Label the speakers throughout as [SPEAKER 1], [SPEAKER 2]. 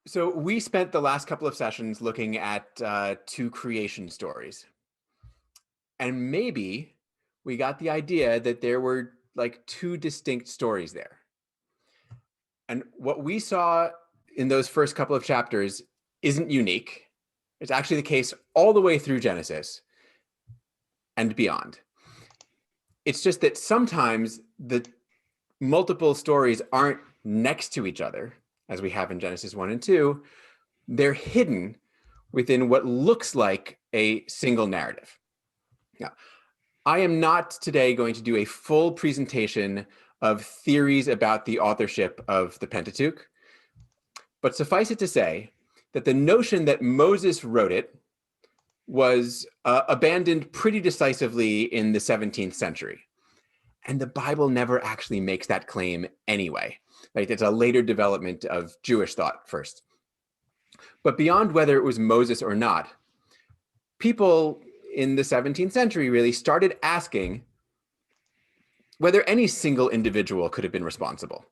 [SPEAKER 1] So we spent the last couple of sessions looking at two creation stories. And maybe we got the idea that there were like two distinct stories there. And what we saw in those first couple of chapters isn't unique. It's actually the case all the way through Genesis and beyond. It's just that sometimes the multiple stories aren't next to each other, as we have in Genesis 1 and 2. They're hidden within what looks like a single narrative. Now, I am not today going to do a full presentation of theories about the authorship of the Pentateuch, but suffice it to say that the notion that Moses wrote it was abandoned pretty decisively in the 17th century. And the Bible never actually makes that claim anyway. Right? It's a later development of Jewish thought first. But beyond whether it was Moses or not, people in the 17th century really started asking whether any single individual could have been responsible,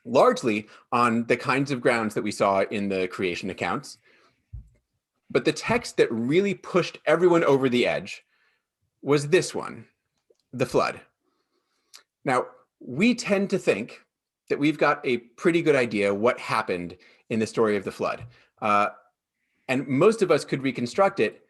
[SPEAKER 1] largely on the kinds of grounds that we saw in the creation accounts. But the text that really pushed everyone over the edge was this one, the flood. Now, we tend to think that we've got a pretty good idea what happened in the story of the flood. And most of us could reconstruct it.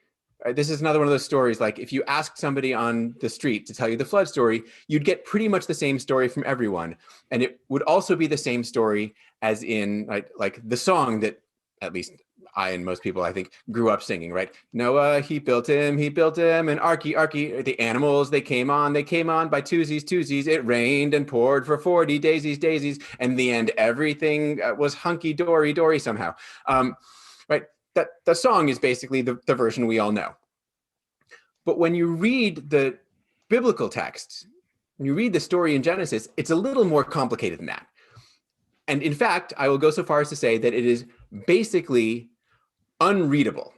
[SPEAKER 1] This is another one of those stories, like if you asked somebody on the street to tell you the flood story, you'd get pretty much the same story from everyone. And it would also be the same story as in like the song that at least I and most people, I think, grew up singing, right? Noah, he built him, and Arky, the animals, they came on by twosies. It rained and poured for 40 daisies. And in the end, everything was hunky-dory somehow. Right? That the song is basically the version we all know. But when you read the biblical text, when you read the story in Genesis, it's a little more complicated than that. And in fact, I will go so far as to say that it is basically unreadable.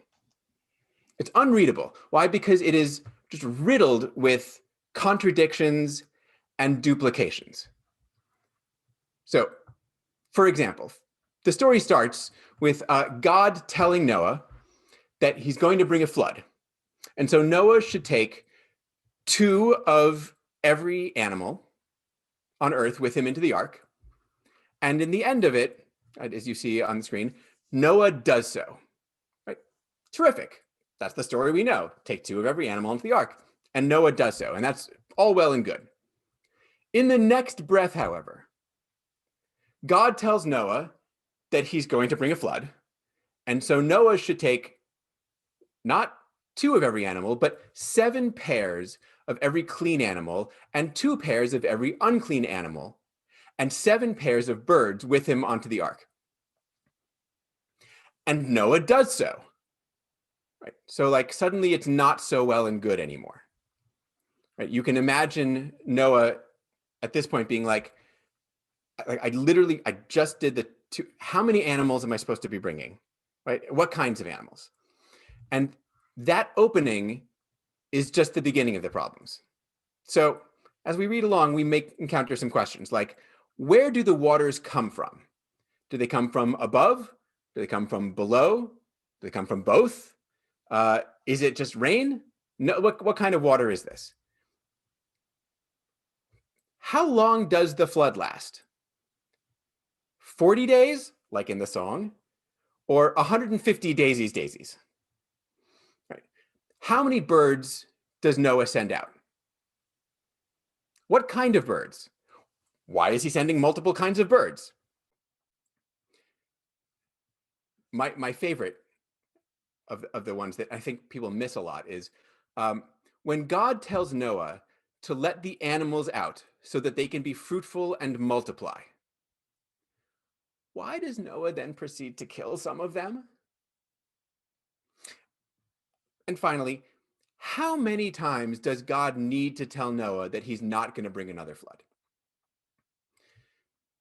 [SPEAKER 1] It's unreadable. Why? Because it is just riddled with contradictions and duplications. So, for example, the story starts with God telling Noah that he's going to bring a flood. And so Noah should take 2 of every animal on earth with him into the ark. And in the end of it, as you see on the screen, Noah does so. Right? Terrific. That's the story we know. Take 2 of every animal into the ark. And Noah does so. And that's all well and good. In the next breath, however, God tells Noah that he's going to bring a flood. And so Noah should take not 2 of every animal, but 7 pairs of every clean animal and 2 pairs of every unclean animal and 7 pairs of birds with him onto the ark. And Noah does so. Right? So like suddenly it's not so well and good anymore. Right? You can imagine Noah at this point being like, I just did the 2, how many animals am I supposed to be bringing? Right? What kinds of animals? And that opening is just the beginning of the problems. So as we read along, we may encounter some questions like, where do the waters come from? Do they come from above? Do they come from below? Do they come from both? Is it just rain? No, what kind of water is this? How long does the flood last? 40 days, like in the song, or 150 daisies? Right. How many birds does Noah send out? What kind of birds? Why is he sending multiple kinds of birds? My favorite of the ones that I think people miss a lot is when God tells Noah to let the animals out so that they can be fruitful and multiply. Why does Noah then proceed to kill some of them? And finally, how many times does God need to tell Noah that he's not going to bring another flood?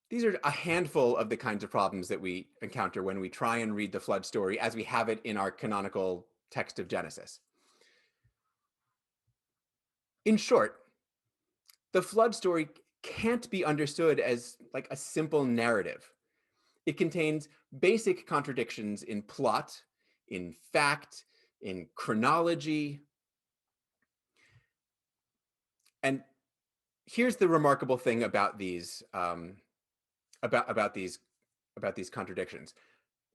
[SPEAKER 1] These are a handful of the kinds of problems that we encounter when we try and read the flood story as we have it in our canonical text of Genesis. In short, the flood story can't be understood as like a simple narrative. It contains basic contradictions in plot, in fact, in chronology. And here's the remarkable thing about these about these contradictions.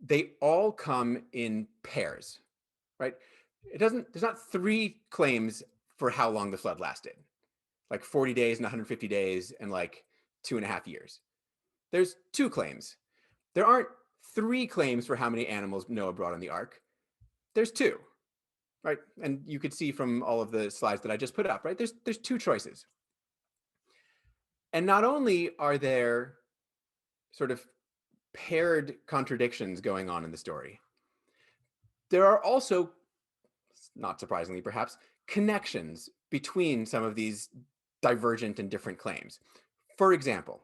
[SPEAKER 1] They all come in pairs, right? There's not three claims for how long the flood lasted, like 40 days and 150 days and like 2.5 years. There's two claims. There aren't three claims for how many animals Noah brought on the ark. There's two, right? And you could see from all of the slides that I just put up, right? There's two choices. And not only are there sort of paired contradictions going on in the story, there are also, not surprisingly perhaps, connections between some of these divergent and different claims. For example,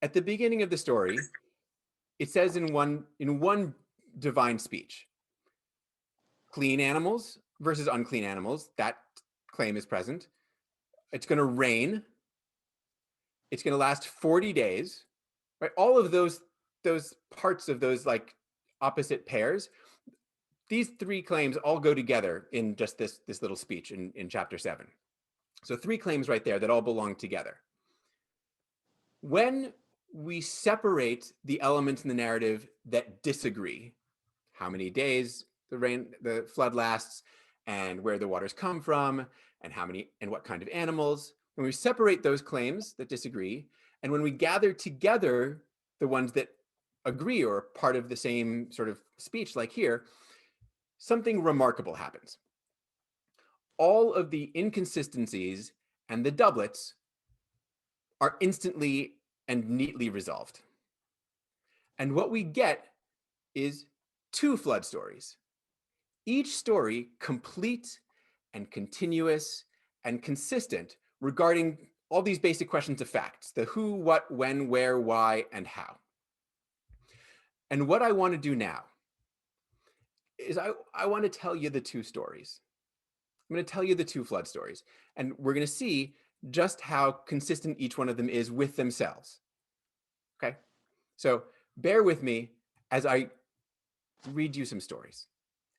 [SPEAKER 1] at the beginning of the story, it says in one divine speech, clean animals versus unclean animals. That claim is present. It's going to rain. It's going to last 40 days. Right? All of those parts of those like opposite pairs, these three claims all go together in just this little speech in chapter 7. So three claims right there that all belong together. When we separate the elements in the narrative that disagree, how many days the flood lasts, and where the waters come from, and how many and what kind of animals, when we separate those claims that disagree, and when we gather together the ones that agree or are part of the same sort of speech, like here, something remarkable happens. All of the inconsistencies and the doublets are instantly and neatly resolved. And what we get is two flood stories, each story complete and continuous and consistent regarding all these basic questions of facts: the who, what, when, where, why, and how. And what I want to do now is I want to tell you the two stories. I'm going to tell you the two flood stories, and we're going to see just how consistent each one of them is with themselves. Okay? So bear with me as I read you some stories.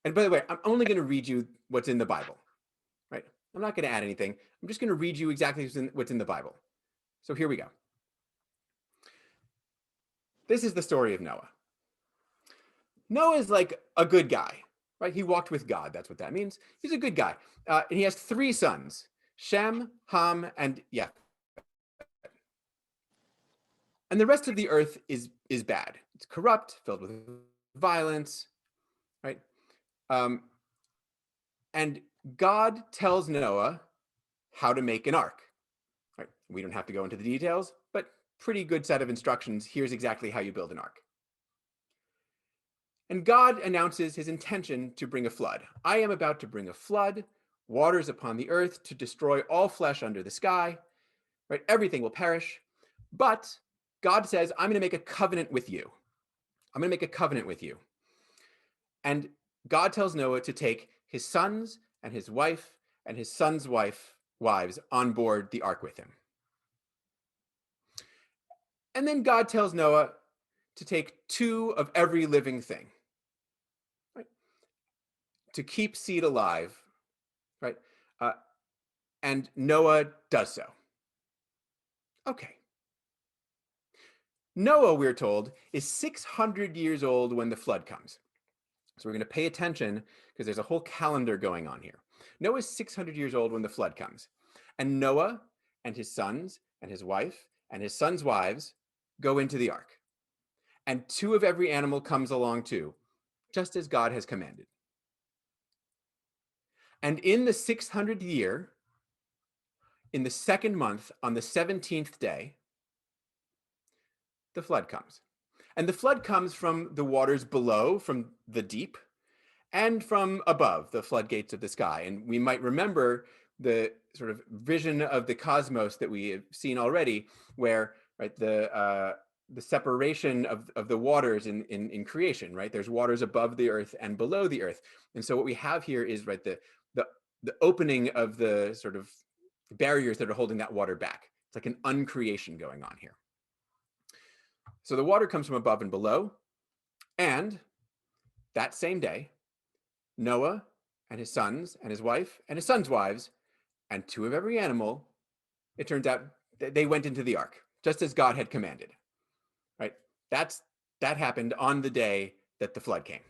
[SPEAKER 1] And by the way, I'm only going to read you what's in the Bible, right? I'm not going to add anything. I'm just going to read you exactly what's in the Bible. So here we go. This is the story of Noah. Noah is like a good guy, right? He walked with God. That's what that means. He's a good guy. And he has three sons, Shem, Ham, and Yeth. And the rest of the earth is bad. It's corrupt, filled with violence, right? And God tells Noah how to make an ark. Right? We don't have to go into the details, but pretty good set of instructions. Here's exactly how you build an ark. And God announces his intention to bring a flood. I am about to bring a flood, waters upon the earth to destroy all flesh under the sky. Right? Everything will perish. But God says, I'm going to make a covenant with you. I'm going to make a covenant with you. And God tells Noah to take his sons and his wife and his sons' wives on board the ark with him. And then God tells Noah to take 2 of every living thing, right? To keep seed alive, right? And Noah does so. Okay. Noah, we're told, is 600 years old when the flood comes. So we're going to pay attention because there's a whole calendar going on here. Noah is 600 years old when the flood comes. And Noah and his sons and his wife and his sons' wives go into the ark. And 2 of every animal comes along too, just as God has commanded. And in the 600th year, in the 2nd month, on the 17th day, the flood comes. And the flood comes from the waters below, from the deep, and from above, the floodgates of the sky. And we might remember the sort of vision of the cosmos that we have seen already, where the separation of the waters in creation, right? There's waters above the earth and below the earth. And so what we have here is the opening of the sort of barriers that are holding that water back. It's like an uncreation going on here. So the water comes from above and below, and that same day, Noah and his sons and his wife and his sons' wives and two of every animal, it turns out they went into the ark, just as God had commanded. Right? That happened on the day that the flood came.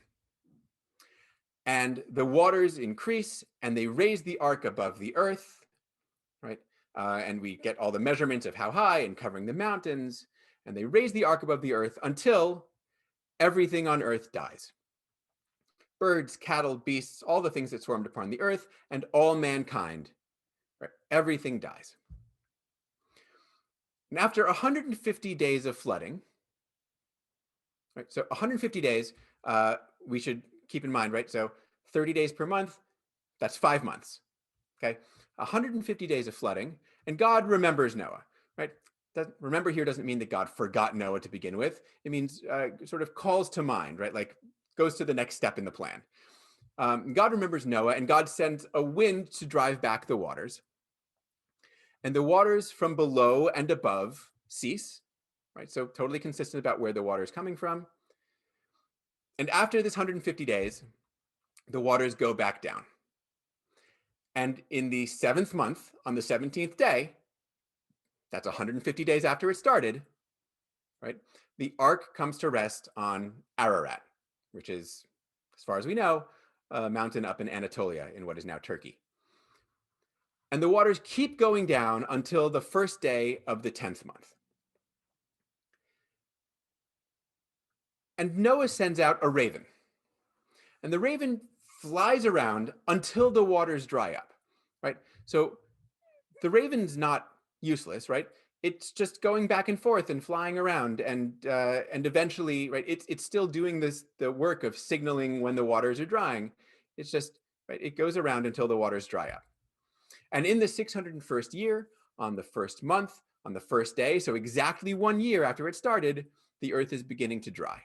[SPEAKER 1] And the waters increase, and they raise the ark above the earth, right? And we get all the measurements of how high and covering the mountains, and they raise the ark above the earth until everything on earth dies. Birds, cattle, beasts, all the things that swarmed upon the earth, and all mankind, right? Everything dies. And after 150 days of flooding, right? So 150 days, we should keep in mind, right? So 30 days per month, that's 5 months. Okay, 150 days of flooding, and God remembers Noah, right? Remember here doesn't mean that God forgot Noah to begin with. It means sort of calls to mind, right? Like goes to the next step in the plan. God remembers Noah, and God sends a wind to drive back the waters. And the waters from below and above cease, right? So totally consistent about where the water is coming from. And after this 150 days, the waters go back down. And in the 7th month, on the 17th day, that's 150 days after it started, right? The ark comes to rest on Ararat, which is, as far as we know, a mountain up in Anatolia in what is now Turkey. And the waters keep going down until the first day of the 10th month. And Noah sends out a raven. And the raven flies around until the waters dry up, right? So the raven's not useless, right? It's just going back and forth and flying around, and eventually, right? It's still doing the work of signaling when the waters are drying. It's just right. It goes around until the waters dry up. And in the 601st year, on the first month, on the first day, so exactly 1 year after it started, the earth is beginning to dry.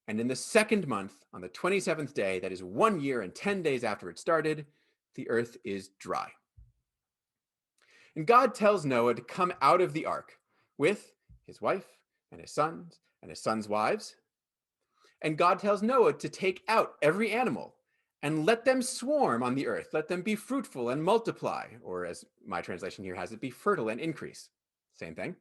[SPEAKER 1] And in the second month, on the 27th day, that is 1 year and 10 days after it started, the earth is dry. And God tells Noah to come out of the ark with his wife and his sons' wives. And God tells Noah to take out every animal and let them swarm on the earth. Let them be fruitful and multiply, or as my translation here has it, be fertile and increase. Same thing.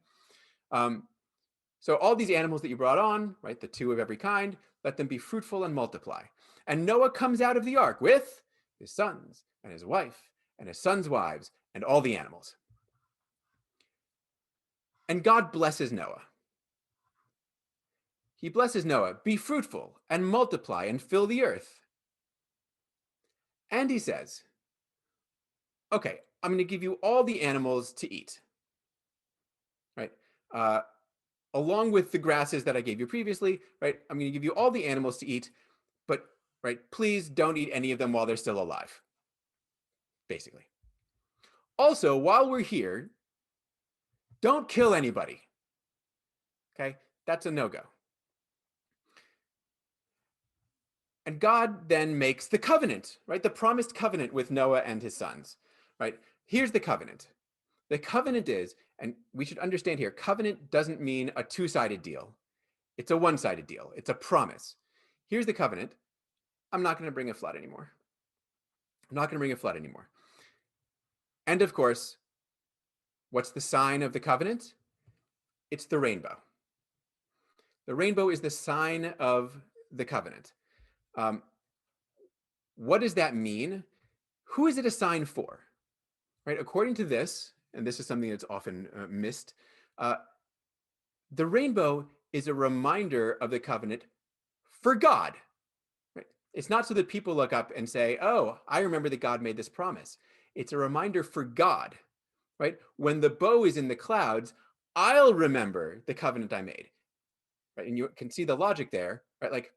[SPEAKER 1] So all these animals that you brought on, right, the two of every kind, let them be fruitful and multiply. And Noah comes out of the ark with his sons and his wife and his sons' wives and all the animals. And God blesses Noah. He blesses Noah, be fruitful and multiply and fill the earth. And he says, okay, I'm going to give you all the animals to eat, right? Along with the grasses that I gave you previously, right? I'm going to give you all the animals to eat, but, right, please don't eat any of them while they're still alive, basically. Also, while we're here, don't kill anybody, okay? That's a no-go. And God then makes the covenant, right? The promised covenant with Noah and his sons, right? Here's the covenant. The covenant is, and we should understand here, covenant doesn't mean a two-sided deal. It's a one-sided deal. It's a promise. Here's the covenant. I'm not going to bring a flood anymore. I'm not going to bring a flood anymore. And of course, what's the sign of the covenant? It's the rainbow. The rainbow is the sign of the covenant. What does that mean? Who is it a sign for? Right? According to this, and this is something that's often missed, the rainbow is a reminder of the covenant for God. Right? It's not so that people look up and say, oh, I remember that God made this promise. It's a reminder for God, right? When the bow is in the clouds, I'll remember the covenant I made. Right? And you can see the logic there, right? Like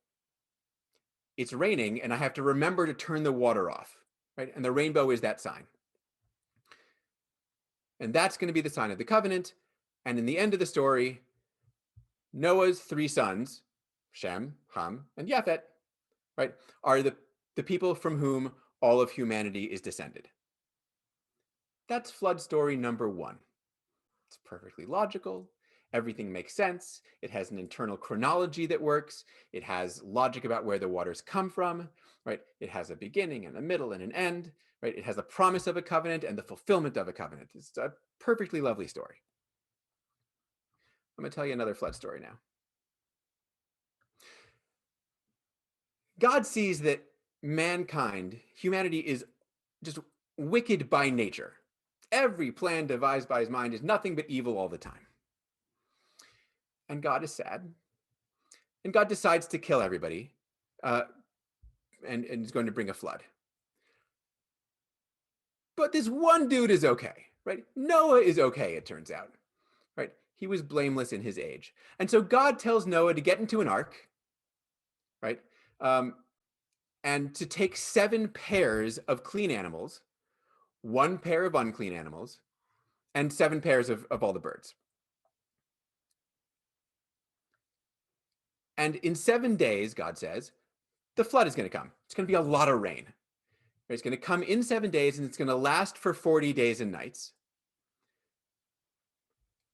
[SPEAKER 1] it's raining and I have to remember to turn the water off, right? And the rainbow is that sign. And that's going to be the sign of the covenant. And in the end of the story, Noah's 3 sons, Shem, Ham, and Japhet, right, are the people from whom all of humanity is descended. That's flood story number 1. It's perfectly logical. Everything makes sense. It has an internal chronology that works. It has logic about where the waters come from, right? It has a beginning and a middle and an end, right? It has the promise of a covenant and the fulfillment of a covenant. It's a perfectly lovely story. I'm going to tell you another flood story now. God sees that mankind, humanity, is just wicked by nature. Every plan devised by his mind is nothing but evil all the time. And God is sad. And God decides to kill everybody and is going to bring a flood. But this one dude is okay, right? Noah is okay, it turns out, right? He was blameless in his age. And so God tells Noah to get into an ark, right? And to take 7 pairs of clean animals, 1 pair of unclean animals, and 7 pairs of all the birds. And in 7 days, God says, the flood is going to come. It's going to be a lot of rain. It's going to come in 7 days, and it's going to last for 40 days and nights.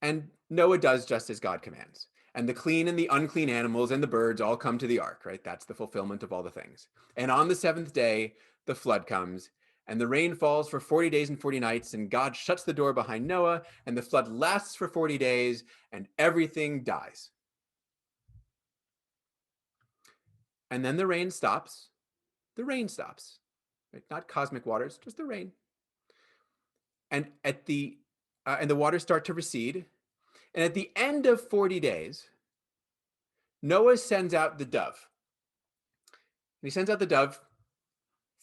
[SPEAKER 1] And Noah does just as God commands. And the clean and the unclean animals and the birds all come to the ark, right? That's the fulfillment of all the things. And on the 7th day, the flood comes, and the rain falls for 40 days and 40 nights, and God shuts the door behind Noah, and the flood lasts for 40 days, and everything dies. And then the rain stops. The rain stops, right? Not cosmic waters, just the rain. And the waters start to recede. And at the end of 40 days, Noah sends out the dove. And he sends out the dove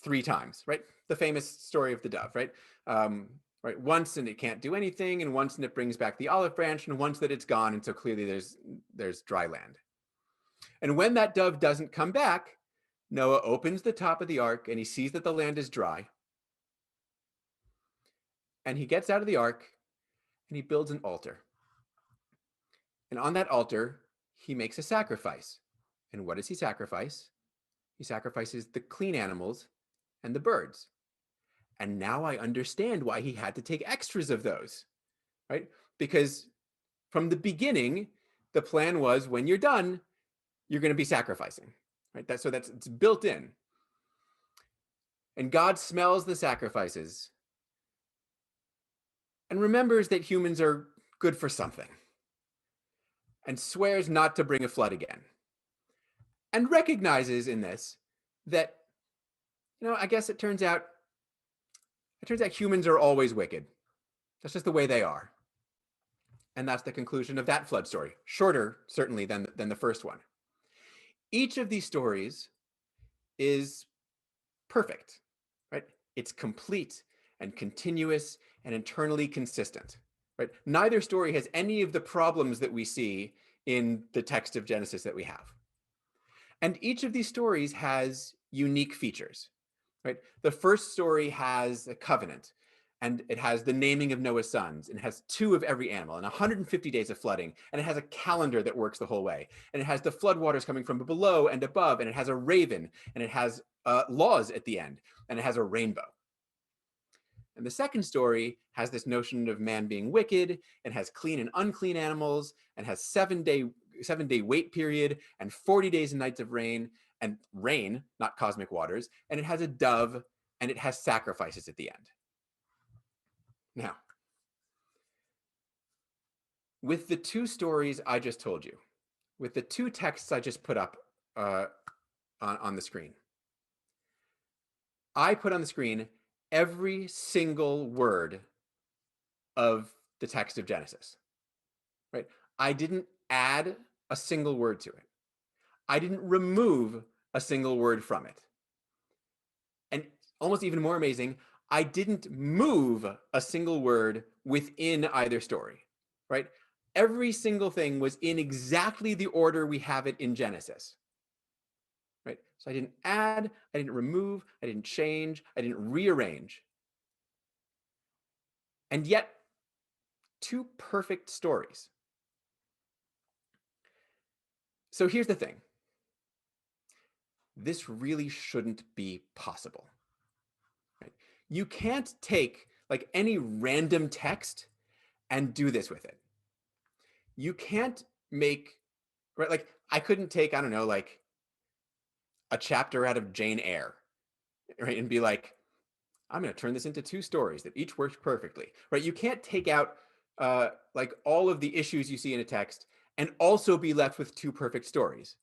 [SPEAKER 1] 3 times, right? The famous story of the dove, right? Right. Once and it can't do anything, and once and it brings back the olive branch, and once that it's gone, and so clearly there's dry land. And when that dove doesn't come back, Noah opens the top of the ark and he sees that the land is dry. And he gets out of the ark and he builds an altar. And on that altar, he makes a sacrifice. And what does he sacrifice? He sacrifices the clean animals and the birds. And now I understand why he had to take extras of those, right? Because from the beginning, the plan was when you're done, you're going to be sacrificing, right? So it's built in. And God smells the sacrifices and remembers that humans are good for something and swears not to bring a flood again. And recognizes in this that, I guess it turns out humans are always wicked. That's just the way they are. And that's the conclusion of that flood story. Shorter, certainly, than the first one. Each of these stories is perfect, right? It's complete and continuous and internally consistent, right? Neither story has any of the problems that we see in the text of Genesis that we have. And each of these stories has unique features, right? The first story has a covenant, and it has the naming of Noah's sons, and it has 2 of every animal, and 150 days of flooding, and it has a calendar that works the whole way, and it has the flood waters coming from below and above, and it has a raven, and it has laws at the end, and it has a rainbow. And the second story has this notion of man being wicked, and has clean and unclean animals, and has 7-day wait period, and 40 days and nights of rain, and rain, not cosmic waters, and it has a dove, and it has sacrifices at the end. Now, with the 2 stories I just told you, with the 2 texts I just put up on the screen, I put on the screen every single word of the text of Genesis, right? I didn't add a single word to it. I didn't remove a single word from it. And almost even more amazing, I didn't move a single word within either story, right? Every single thing was in exactly the order we have it in Genesis, right? So I didn't add, I didn't remove, I didn't change, I didn't rearrange. And yet, 2 perfect stories. So here's the thing. This really shouldn't be possible, right? You can't take like any random text and do this with it. you can't make, right? Like I couldn't take, I don't know, like a chapter out of Jane Eyre, right? And be like, I'm going to turn this into two stories that each work perfectly, right? You can't take out like all of the issues you see in a text and also be left with two perfect stories.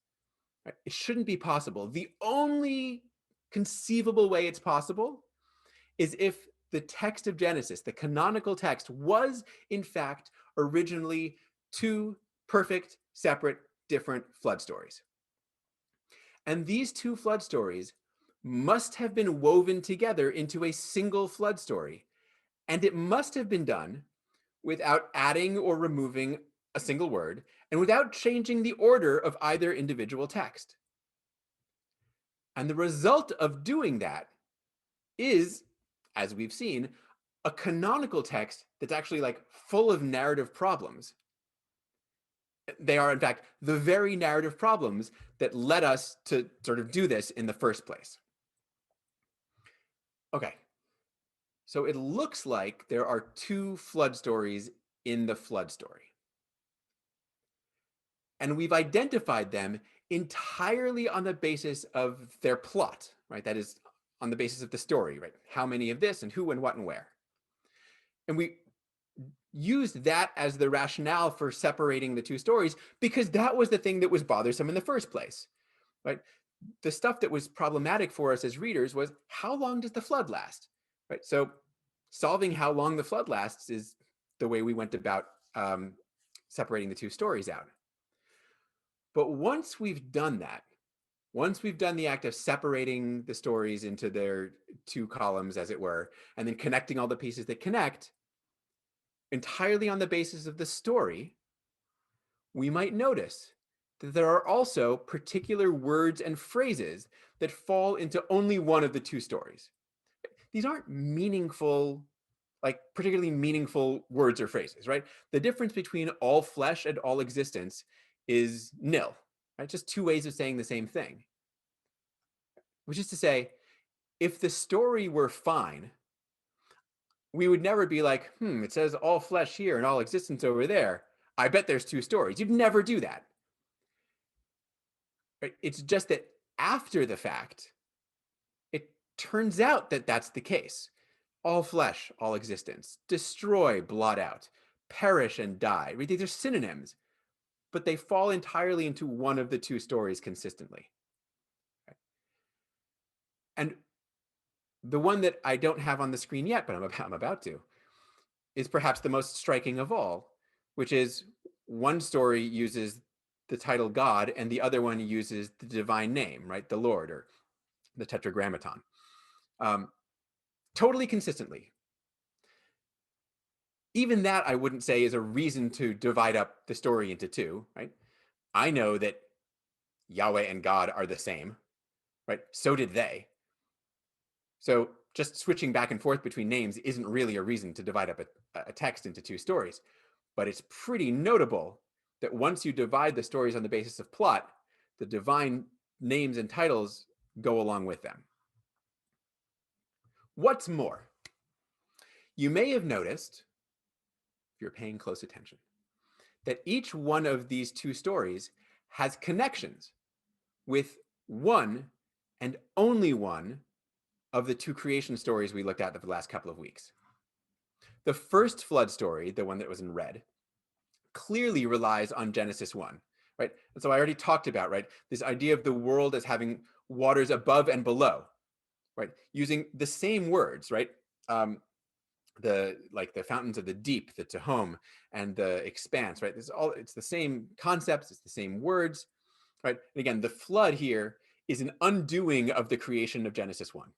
[SPEAKER 1] Right? It shouldn't be possible. The only conceivable way it's possible is if the text of Genesis, the canonical text, was in fact originally two perfect, separate, different flood stories. And these two flood stories must have been woven together into a single flood story. And it must have been done without adding or removing a single word and without changing the order of either individual text. And the result of doing that is, as we've seen, a canonical text that's actually like full of narrative problems. They are, in fact, the very narrative problems that led us to sort of do this in the first place. Okay, so it looks like there are two flood stories in the flood story. And we've identified them entirely on the basis of their plot, right? That is on the basis of the story, right? How many of this and who and what and where. And we used that as the rationale for separating the two stories because that was the thing that was bothersome in the first place, right? The stuff that was problematic for us as readers was how long does the flood last, right? So solving how long the flood lasts is the way we went about separating the two stories out. But once we've done that, once we've done the act of separating the stories into their two columns, as it were, and then connecting all the pieces that connect, entirely on the basis of the story, we might notice that there are also particular words and phrases that fall into only one of the two stories. These aren't meaningful, like particularly meaningful words or phrases, right? The difference between all flesh and all existence is nil, right? Just two ways of saying the same thing. Which is to say, if the story were fine, we would never be like, it says all flesh here and all existence over there. I bet there's two stories. You'd never do that. Right? It's just that after the fact, it turns out that that's the case. All flesh, all existence, destroy, blot out, perish and die. Right? These are synonyms, but they fall entirely into one of the two stories consistently. Right? And the one that I don't have on the screen yet, but I'm about to, is perhaps the most striking of all, which is one story uses the title God and the other one uses the divine name, right? The Lord, or the Tetragrammaton. Totally consistently. Even that I wouldn't say is a reason to divide up the story into two, right? I know that Yahweh and God are the same, right? So did they. So just switching back and forth between names isn't really a reason to divide up a text into two stories. But it's pretty notable that once you divide the stories on the basis of plot, the divine names and titles go along with them. What's more, you may have noticed, if you're paying close attention, that each one of these two stories has connections with one and only one of the two creation stories we looked at the last couple of weeks. The first flood story, the one that was in red, clearly relies on Genesis 1, right? And so I already talked about, right, this idea of the world as having waters above and below, right? Using the same words, right? The fountains of the deep, the Tehom, and the expanse, right? It's the same concepts, it's the same words, right? And again, the flood here is an undoing of the creation of Genesis 1.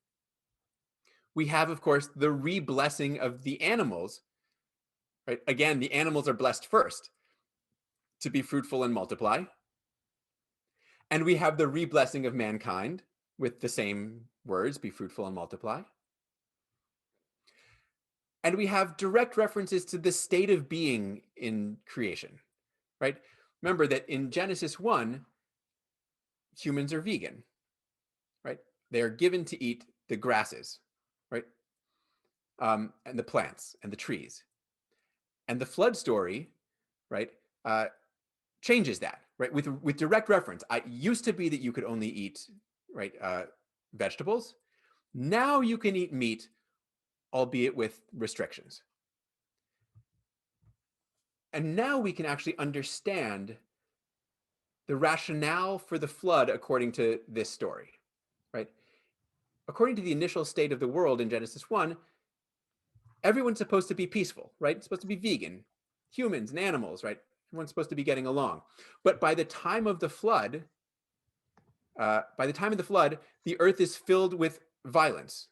[SPEAKER 1] We have, of course, the re-blessing of the animals, right? Again, the animals are blessed first to be fruitful and multiply. And we have the re-blessing of mankind with the same words, be fruitful and multiply. And we have direct references to the state of being in creation, right? Remember that in Genesis 1, humans are vegan, right? They are given to eat the grasses, right? And the plants and the trees. And the flood story, right, changes that, right? With direct reference. It used to be that you could only eat, right, vegetables. Now you can eat meat, albeit with restrictions. And now we can actually understand the rationale for the flood according to this story, right? According to the initial state of the world in Genesis 1, everyone's supposed to be peaceful, right? It's supposed to be vegan, humans and animals, right? Everyone's supposed to be getting along. But by the time of the flood, the earth is filled with violence,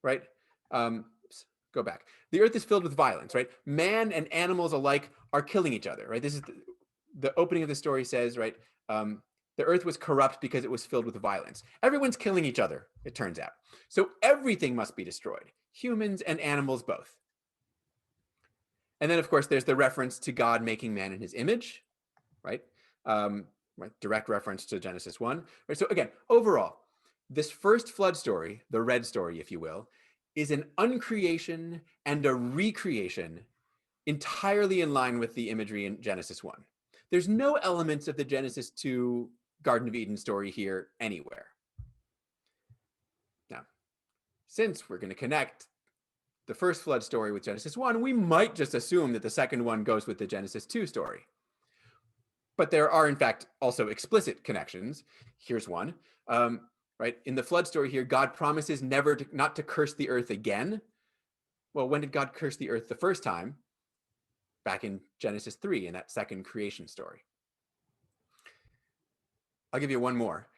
[SPEAKER 1] right? Go back. The earth is filled with violence, right? Man and animals alike are killing each other, right? This is the opening of the story says, right? The earth was corrupt because it was filled with violence. Everyone's killing each other, it turns out. So everything must be destroyed, humans and animals both. And then, of course, there's the reference to God making man in his image, right? Right, direct reference to Genesis 1. Right? So again, overall, this first flood story, the red story, if you will, is an uncreation and a recreation entirely in line with the imagery in Genesis 1. There's no elements of the Genesis 2 Garden of Eden story here anywhere. Now, since we're going to connect the first flood story with Genesis 1, we might just assume that the second one goes with the Genesis 2 story. But there are, in fact, also explicit connections. Here's one. Right? In the flood story here, God promises not to curse the earth again. Well, when did God curse the earth the first time? Back in Genesis 3, in that second creation story. I'll give you one more.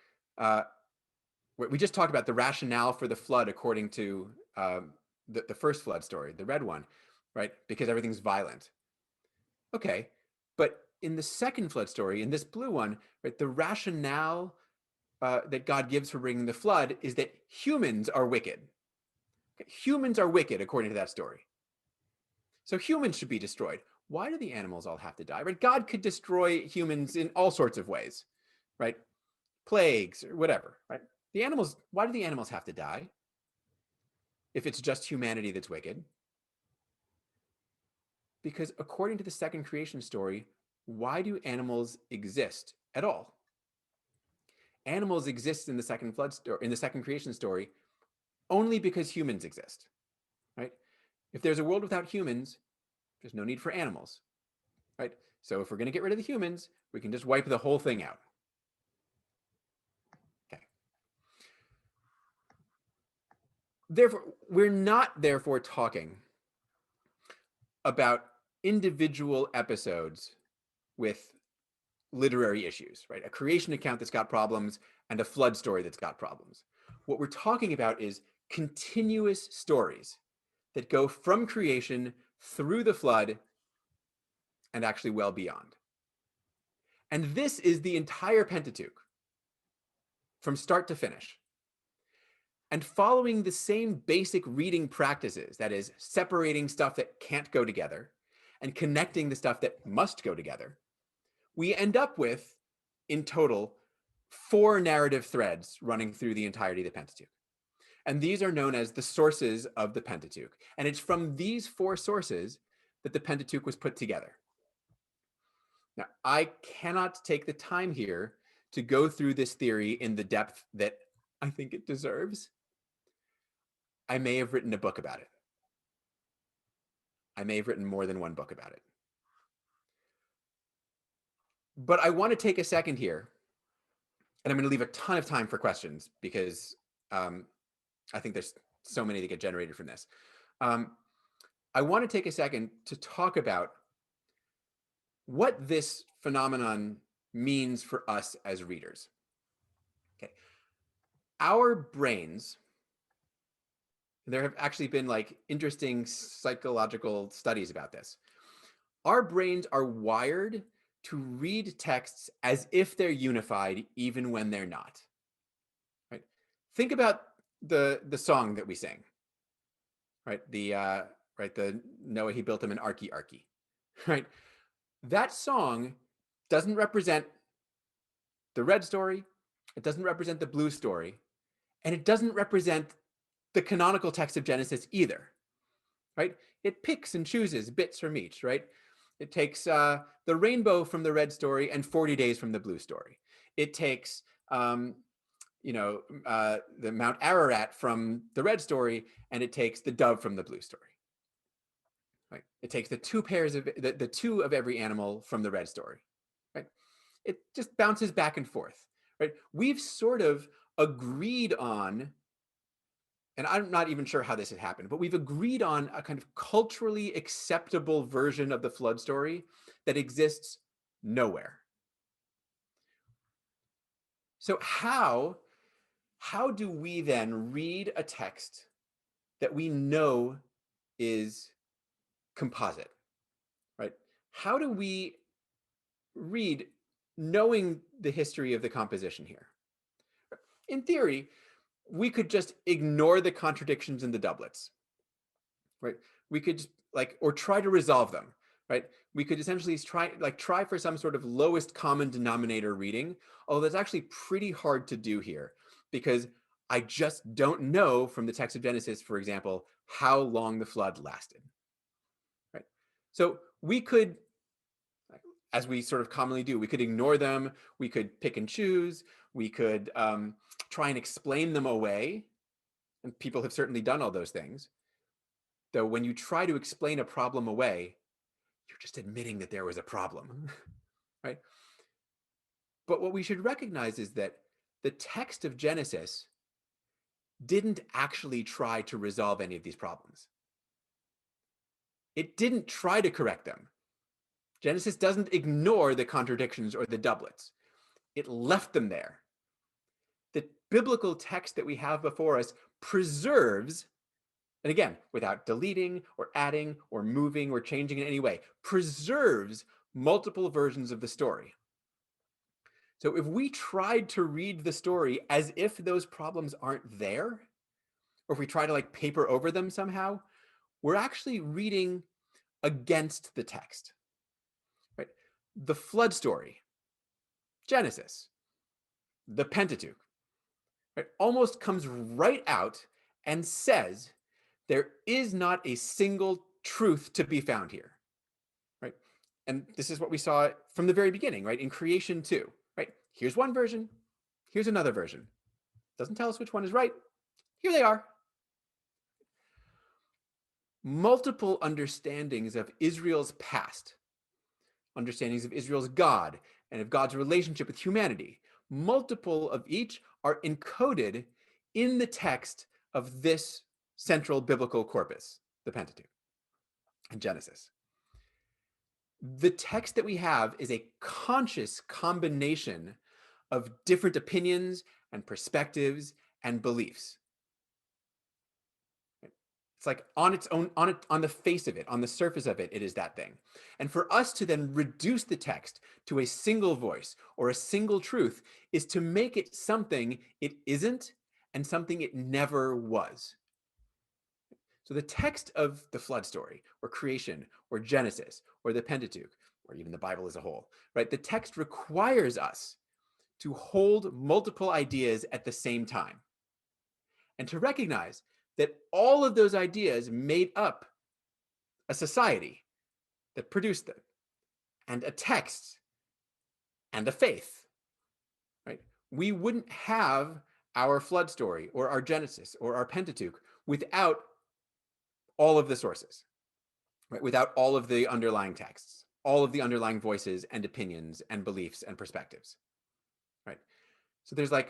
[SPEAKER 1] We just talked about the rationale for the flood according to the first flood story, the red one, right? Because everything's violent. Okay, but in the second flood story, in this blue one, right, the rationale that God gives for bringing the flood is that humans are wicked. Okay? Humans are wicked according to that story. So humans should be destroyed. Why do the animals all have to die? Right? God could destroy humans in all sorts of ways, right? Plagues or whatever, right? The animals, why do the animals have to die if it's just humanity that's wicked? Because according to the second creation story, why do animals exist at all? Animals exist in the second flood story, in the second creation story, only because humans exist, right? If there's a world without humans, there's no need for animals, right? So if we're going to get rid of the humans, we can just wipe the whole thing out. Okay. Therefore, we're not therefore talking about individual episodes with literary issues, right? A creation account that's got problems and a flood story that's got problems. What we're talking about is continuous stories that go from creation through the flood and actually well beyond. And this is the entire Pentateuch from start to finish. And following the same basic reading practices, that is, separating stuff that can't go together and connecting the stuff that must go together, we end up with, in total, 4 narrative threads running through the entirety of the Pentateuch. And these are known as the sources of the Pentateuch. And it's from these 4 sources that the Pentateuch was put together. Now, I cannot take the time here to go through this theory in the depth that I think it deserves. I may have written a book about it. I may have written more than one book about it. But I want to take a second here, and I'm going to leave a ton of time for questions because I think there's so many that get generated from this. I want to take a second to talk about what this phenomenon means for us as readers. Okay. Our brains, there have actually been like interesting psychological studies about this. Our brains are wired to read texts as if they're unified, even when they're not. Right? Think about the song that we sing. Right? The Noah, he built him an arky. Right? That song doesn't represent the red story, it doesn't represent the blue story, and it doesn't represent the canonical text of Genesis either. Right? It picks and chooses bits from each, right? It takes the rainbow from the red story and 40 days from the blue story. It takes the Mount Ararat from the red story, and it takes the dove from the blue story. Right? It takes the two pairs of the two of every animal from the red story. Right? It just bounces back and forth. Right? We've sort of agreed on, and I'm not even sure how this has happened, but we've agreed on a kind of culturally acceptable version of the flood story that exists nowhere. So how do we then read a text that we know is composite, right? How do we read knowing the history of the composition here? In theory, we could just ignore the contradictions in the doublets, right? We could just or try to resolve them, right? We could essentially try for some sort of lowest common denominator reading, although that's actually pretty hard to do here because I just don't know from the text of Genesis, for example, how long the flood lasted, right? So we could, as we sort of commonly do, we could ignore them, we could pick and choose, we could try and explain them away, and people have certainly done all those things. Though when you try to explain a problem away, you're just admitting that there was a problem, right? But what we should recognize is that the text of Genesis didn't actually try to resolve any of these problems. It didn't try to correct them. Genesis doesn't ignore the contradictions or the doublets. It left them there. The biblical text that we have before us preserves, and again, without deleting or adding or moving or changing in any way, preserves multiple versions of the story. So if we tried to read the story as if those problems aren't there, or if we try to paper over them somehow, we're actually reading against the text. Right? The flood story, Genesis, the Pentateuch, right, almost comes right out and says there is not a single truth to be found here, right? And this is what we saw from the very beginning, right? In creation 2, right? Here's one version, here's another version. Doesn't tell us which one is right. Here they are. Multiple understandings of Israel's past, understandings of Israel's God and of God's relationship with humanity, multiple of each are encoded in the text of this central biblical corpus, the Pentateuch and Genesis. The text that we have is a conscious combination of different opinions and perspectives and beliefs. It's like on its own, on the face of it, on the surface of it, it is that thing. And for us to then reduce the text to a single voice or a single truth is to make it something it isn't and something it never was. So the text of the flood story or creation or Genesis or the Pentateuch or even the Bible as a whole, right? The text requires us to hold multiple ideas at the same time and to recognize that all of those ideas made up a society that produced them, and a text, and a faith, right? We wouldn't have our flood story or our Genesis or our Pentateuch without all of the sources, right? Without all of the underlying texts, all of the underlying voices and opinions and beliefs and perspectives, right? So there's a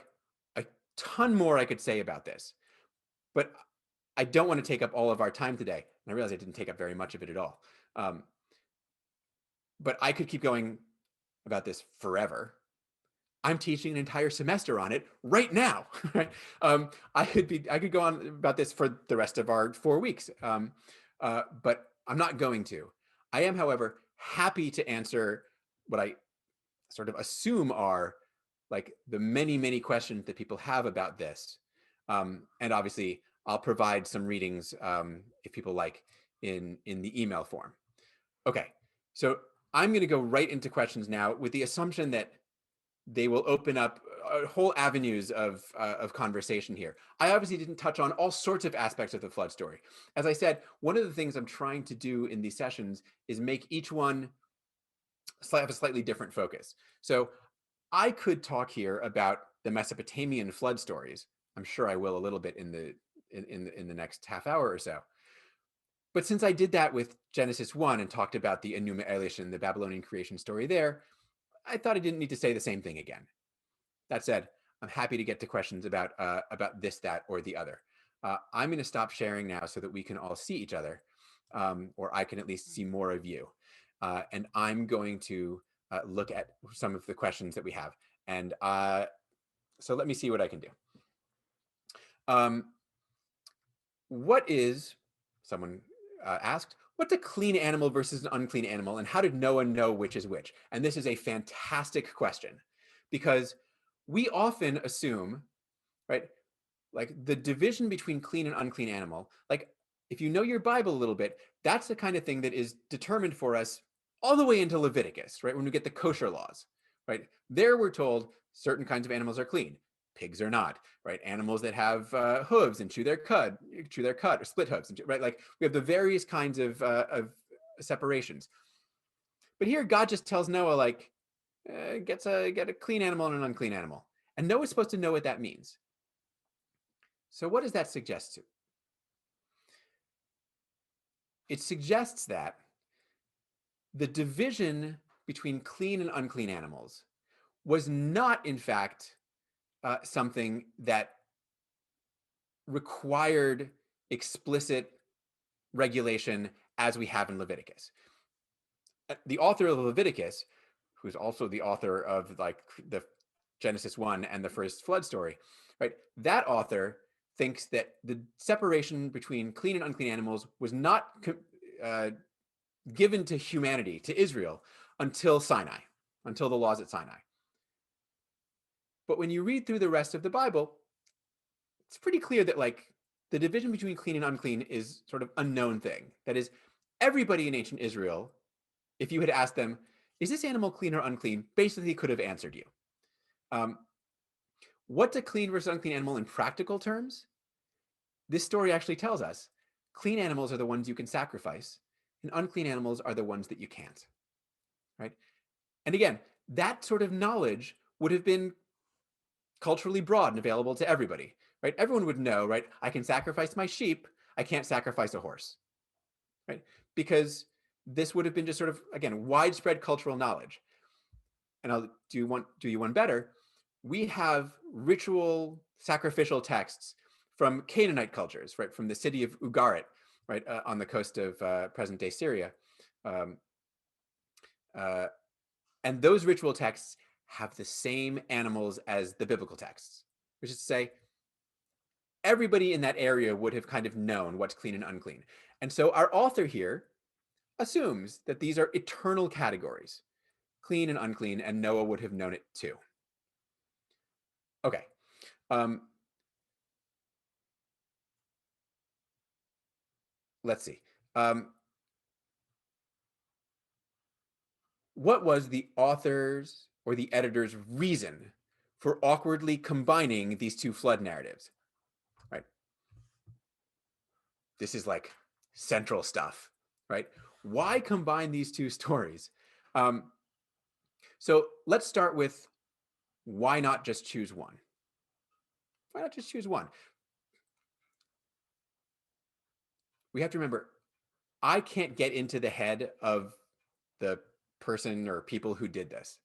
[SPEAKER 1] ton more I could say about this, but I don't want to take up all of our time today. And I realize I didn't take up very much of it at all. But I could keep going about this forever. I'm teaching an entire semester on it right now. Right? I could go on about this for the rest of our 4 weeks, but I'm not going to. I am, however, happy to answer what I sort of assume are the many questions that people have about this, and obviously I'll provide some readings if people like in the email form. Okay, so I'm going to go right into questions now with the assumption that they will open up whole avenues of conversation here. I obviously didn't touch on all sorts of aspects of the flood story. As I said, one of the things I'm trying to do in these sessions is make each one have a slightly different focus. So I could talk here about the Mesopotamian flood stories. I'm sure I will a little bit in the next half hour or so. But since I did that with Genesis 1 and talked about the Enuma Elish and the Babylonian creation story there, I thought I didn't need to say the same thing again. That said, I'm happy to get to questions about this, that, or the other. I'm going to stop sharing now so that we can all see each other, or I can at least see more of you. And I'm going to look at some of the questions that we have. And so let me see what I can do. What is, someone asked, what's a clean animal versus an unclean animal, and how did Noah know which is which? And this is a fantastic question, because we often assume, right, like the division between clean and unclean animal, like if you know your Bible a little bit, that's the kind of thing that is determined for us all the way into Leviticus, right? When we get the kosher laws, right? There we're told certain kinds of animals are clean, pigs are not, right? Animals that have hooves and chew their cud, or split hooves, right? Like we have the various kinds of separations. But here God just tells Noah, like, get a clean animal and an unclean animal. And Noah's supposed to know what that means. So what does that suggest to? It suggests that the division between clean and unclean animals was not, in fact, something that required explicit regulation as we have in Leviticus. The author of Leviticus, who's also the author of like the Genesis 1 and the first flood story, right? That author thinks that the separation between clean and unclean animals was not given to humanity, to Israel, until Sinai, until the laws at Sinai. But when you read through the rest of the Bible, it's pretty clear that like the division between clean and unclean is sort of unknown thing. That is, everybody in ancient Israel, if you had asked them, is this animal clean or unclean, basically could have answered you. What's a clean versus unclean animal in practical terms? This story actually tells us clean animals are the ones you can sacrifice, and unclean animals are the ones that you can't, right? And again, that sort of knowledge would have been culturally broad and available to everybody, right? Everyone would know, right? I can sacrifice my sheep, I can't sacrifice a horse, right? Because this would have been just sort of, again, widespread cultural knowledge. And I'll do you one better. We have ritual sacrificial texts from Canaanite cultures, right? From the city of Ugarit, right? On the coast of present-day Syria. And those ritual texts have the same animals as the biblical texts, which is to say, everybody in that area would have kind of known what's clean and unclean. And so our author here assumes that these are eternal categories, clean and unclean, and Noah would have known it too. Okay. Let's see. What was the author's or the editor's reason for awkwardly combining these two flood narratives? Right. This is like central stuff, right? Why combine these two stories? So let's start with why not just choose one? Why not just choose one? We have to remember, I can't get into the head of the person or people who did this.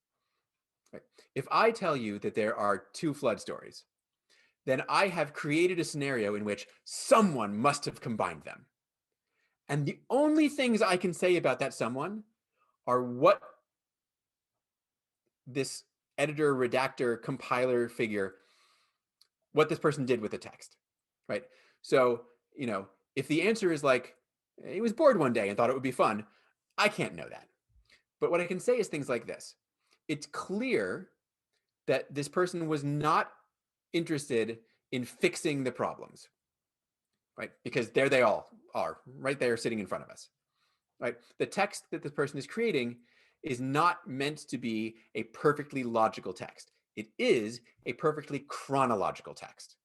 [SPEAKER 1] Right? If I tell you that there are two flood stories, then I have created a scenario in which someone must have combined them. And the only things I can say about that someone are what this editor, redactor, compiler figure, what this person did with the text, right? So, if the answer is like, he was bored one day and thought it would be fun, I can't know that. But what I can say is things like this. It's clear that this person was not interested in fixing the problems, right? Because there they all are, right there sitting in front of us, right? The text that this person is creating is not meant to be a perfectly logical text. It is a perfectly chronological text,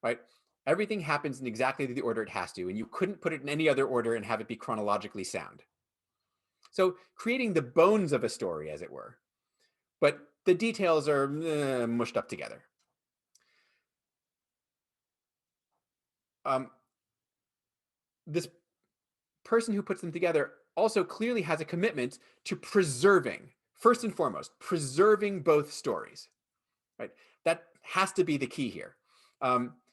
[SPEAKER 1] right? Everything happens in exactly the order it has to, and you couldn't put it in any other order and have it be chronologically sound. So creating the bones of a story, as it were, but the details are mushed up together. This person who puts them together also clearly has a commitment to preserving, first and foremost, preserving both stories, right? That has to be the key here,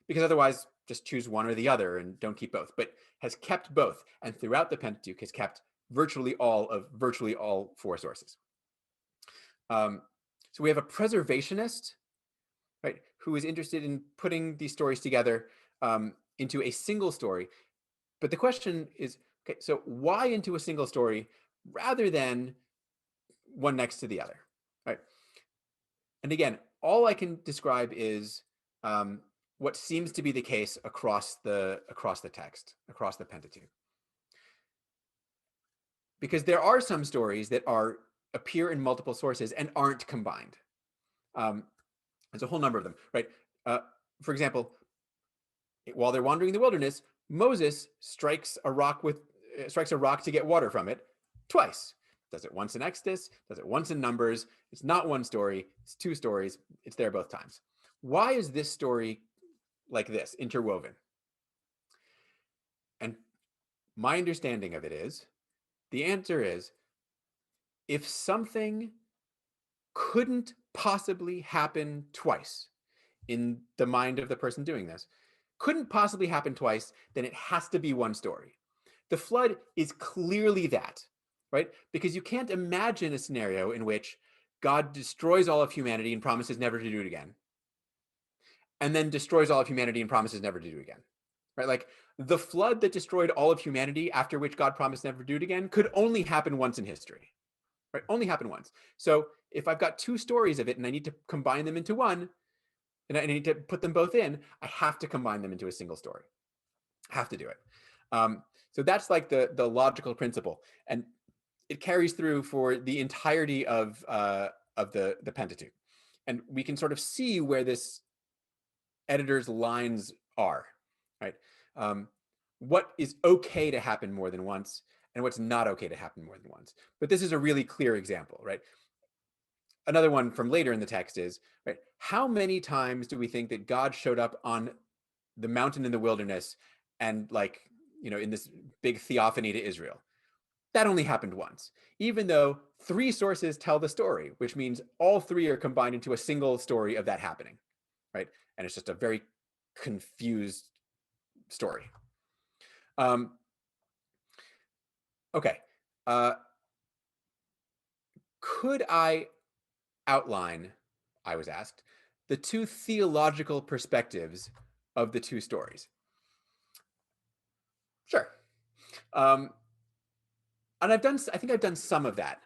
[SPEAKER 1] because otherwise just choose one or the other and don't keep both, but has kept both, and throughout the Pentateuch has kept virtually all four sources. So we have a preservationist, right, who is interested in putting these stories together into a single story. But the question is, okay, so why into a single story rather than one next to the other, right? And again, all I can describe is what seems to be the case across the text, across the Pentateuch. Because there are some stories that appear in multiple sources and aren't combined. There's a whole number of them, right? For example, while they're wandering in the wilderness, Moses strikes a rock to get water from it twice. Does it once in Exodus, does it once in Numbers. It's not one story, it's two stories. It's there both times. Why is this story like this, interwoven? And my understanding of it is, the answer is, if something couldn't possibly happen twice in the mind of the person doing this, couldn't possibly happen twice, then it has to be one story. The flood is clearly that, right? Because you can't imagine a scenario in which God destroys all of humanity and promises never to do it again, and then destroys all of humanity and promises never to do it again, right? Like the flood that destroyed all of humanity, after which God promised never to do it again, could only happen once in history, right? Only happen once. So if I've got two stories of it and I need to combine them into one, and I need to put them both in, I have to combine them into a single story. I have to do it. So that's like the logical principle, and it carries through for the entirety of the Pentateuch, and we can sort of see where this editor's lines are, right? What is okay to happen more than once, and what's not okay to happen more than once. But this is a really clear example, right? Another one from later in the text is, right, how many times do we think that God showed up on the mountain in the wilderness and, like, in this big theophany to Israel? That only happened once, even though three sources tell the story, which means all three are combined into a single story of that happening, right? And it's just a very confused story. Okay. Could I outline, I was asked, the two theological perspectives of the two stories? Sure. And I think I've done some of that.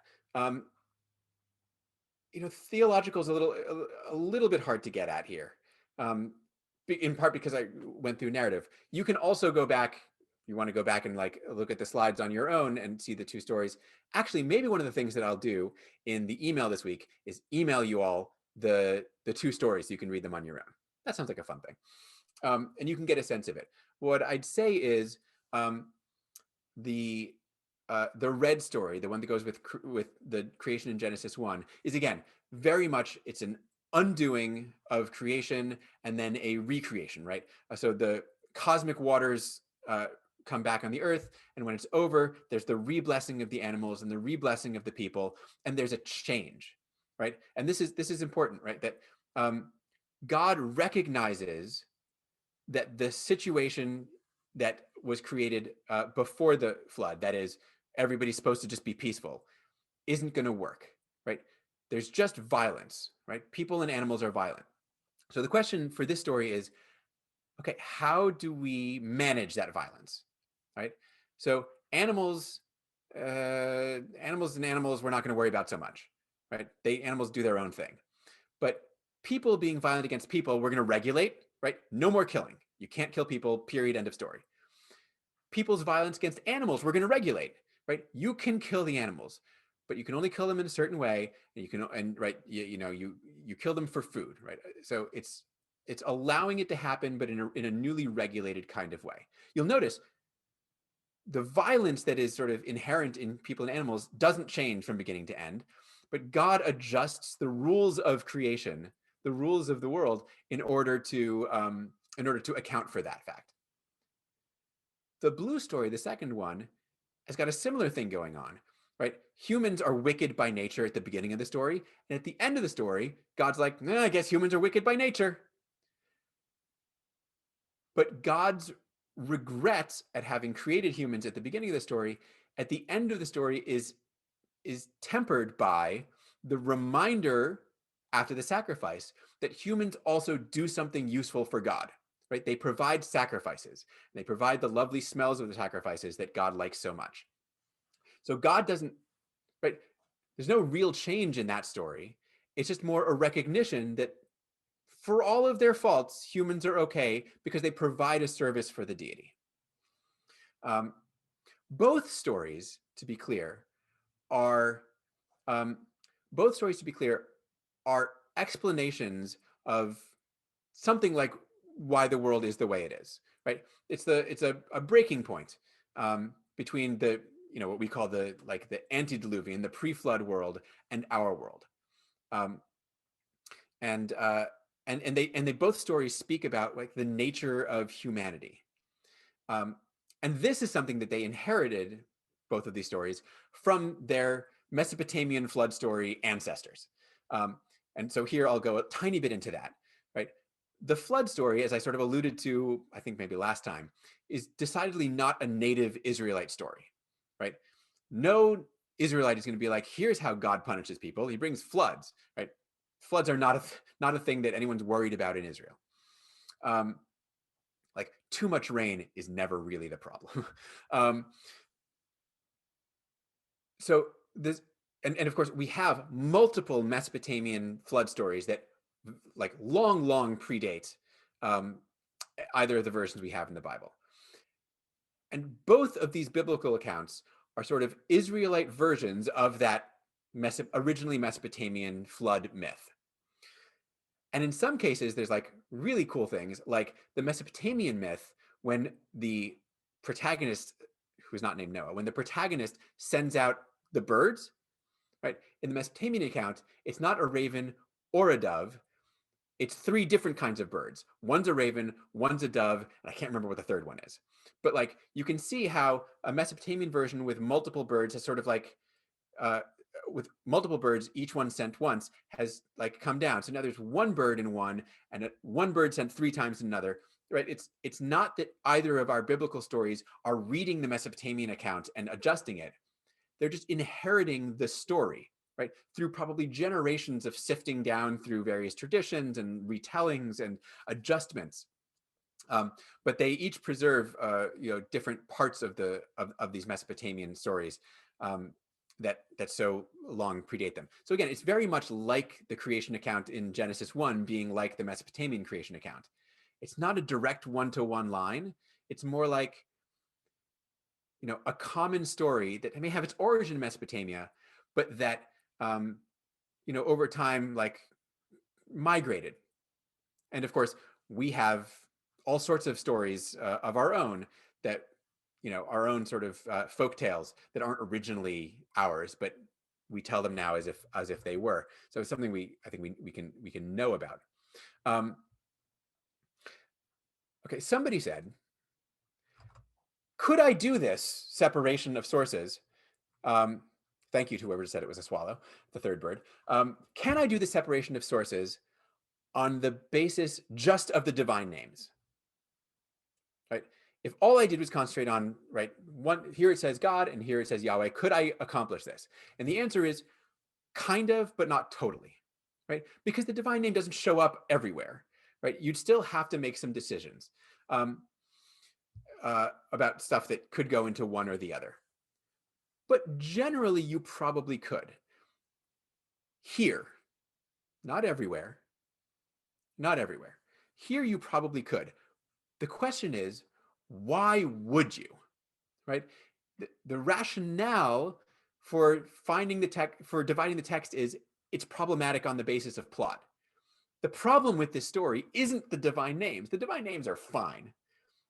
[SPEAKER 1] Theological is a little bit hard to get at here, in part because I went through narrative. You can also go back. You want to go back and like look at the slides on your own and see the two stories. Actually, maybe one of the things that I'll do in the email this week is email you all the two stories so you can read them on your own. That sounds like a fun thing, and you can get a sense of it. What I'd say is the red story, the one that goes with the creation in Genesis 1, is again very much, it's an undoing of creation and then a recreation, right? So the cosmic waters come back on the earth, and when it's over, there's the re-blessing of the animals and the re-blessing of the people, and there's a change, right? And this is important, right? That God recognizes that the situation that was created before the flood, that is, everybody's supposed to just be peaceful, isn't going to work, right? There's just violence, right? People and animals are violent. So the question for this story is, okay, how do we manage that violence, right? So animals and animals, we're not going to worry about so much, right? Animals do their own thing. But people being violent against people, we're going to regulate, right? No more killing. You can't kill people, period, end of story. People's violence against animals, we're going to regulate, right? You can kill the animals, but you can only kill them in a certain way, and you kill them for food, right? So it's allowing it to happen, but in a newly regulated kind of way. You'll notice the violence that is sort of inherent in people and animals doesn't change from beginning to end, but God adjusts the rules of creation, the rules of the world, in order to account for that fact. The blue story, the second one, has got a similar thing going on, right? Humans are wicked by nature at the beginning of the story, and at the end of the story, God's like, I guess humans are wicked by nature. But God's regrets at having created humans at the beginning of the story, at the end of the story, is tempered by the reminder after the sacrifice that humans also do something useful for God, right? They provide sacrifices. They provide the lovely smells of the sacrifices that God likes so much. So God doesn't, right? There's no real change in that story. It's just more a recognition that for all of their faults, humans are okay because they provide a service for the deity. Both stories, to be clear, are both stories, to be clear, are explanations of something like why the world is the way it is. Right? It's a breaking point between the what we call the antediluvian, the pre-flood world, and our world. And they both stories speak about like the nature of humanity. And this is something that they inherited, both of these stories, from their Mesopotamian flood story ancestors. And so here I'll go a tiny bit into that, right? The flood story, as I sort of alluded to, I think maybe last time, is decidedly not a native Israelite story, right? No Israelite is going to be like, here's how God punishes people. He brings floods, right? Floods are not a thing that anyone's worried about in Israel. Like too much rain is never really the problem. So this, and of course we have multiple Mesopotamian flood stories that like long predate either of the versions we have in the Bible. And both of these biblical accounts are sort of Israelite versions of that originally Mesopotamian flood myth. And in some cases, there's like really cool things, like the Mesopotamian myth, when the protagonist, who's not named Noah, when the protagonist sends out the birds, right? In the Mesopotamian account, it's not a raven or a dove. It's three different kinds of birds. One's a raven, one's a dove, and I can't remember what the third one is. But like you can see how a Mesopotamian version with multiple birds has sort of like with multiple birds, each one sent once, has like come down. So now there's one bird in one, and one bird sent three times in another. Right? It's not that either of our biblical stories are reading the Mesopotamian account and adjusting it. They're just inheriting the story, right? Through probably generations of sifting down through various traditions and retellings and adjustments. But they each preserve, different parts of these Mesopotamian stories that so long predate them. So again, it's very much like the creation account in Genesis 1 being like the Mesopotamian creation account. It's not a direct one-to-one line. It's more like, a common story that may have its origin in Mesopotamia, but that, over time, like migrated. And of course, we have all sorts of stories of our own that, our own sort of folk tales that aren't originally ours, but we tell them now as if they were. So it's something I think we can know about. Okay, somebody said, could I do this separation of sources? Thank you to whoever said it was a swallow, the third bird. Can I do the separation of sources on the basis just of the divine names? Right? If all I did was concentrate on, right, one, here it says God and here it says Yahweh, could I accomplish this? And the answer is kind of, but not totally, right? Because the divine name doesn't show up everywhere, right? You'd still have to make some decisions about stuff that could go into one or the other. But generally, you probably could. Here, not everywhere, not everywhere. Here, you probably could. The question is, why would you, right? The rationale for finding the text, for dividing the text is it's problematic on the basis of plot. The problem with this story isn't the divine names. The divine names are fine.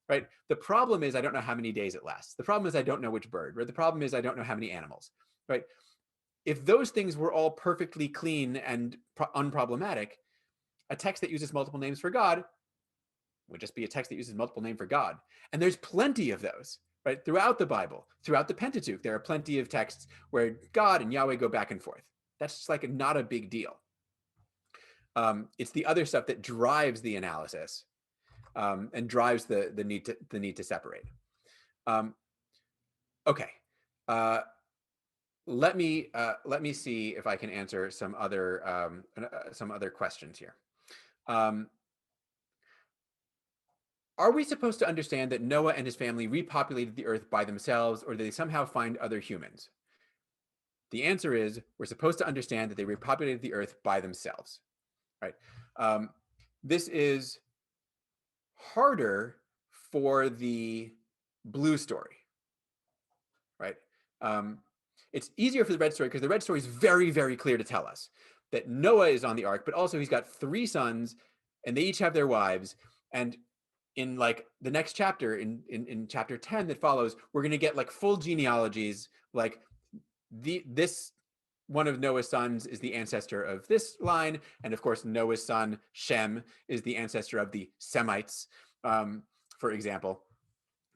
[SPEAKER 1] right? The problem is I don't know how many days it lasts. The problem is I don't know which bird, right? The problem is I don't know how many animals, right? If those things were all perfectly clean and unproblematic, a text that uses multiple names for God would just be a text that uses multiple names for God. And there's plenty of those, right? Throughout the Bible, throughout the Pentateuch, there are plenty of texts where God and Yahweh go back and forth. That's just like not a big deal. It's the other stuff that drives the analysis and drives the need to separate. Okay, let me see if I can answer some other questions here. Are we supposed to understand that Noah and his family repopulated the earth by themselves, or did they somehow find other humans? The answer is we're supposed to understand that they repopulated the earth by themselves, right? This is harder for the blue story, right? It's easier for the red story because the red story is very, very clear to tell us that Noah is on the ark, but also he's got 3 sons and they each have their wives. And in like the next chapter, in chapter 10 that follows, we're going to get like full genealogies, like this one of Noah's sons is the ancestor of this line, and of course Noah's son Shem is the ancestor of the Semites, for example,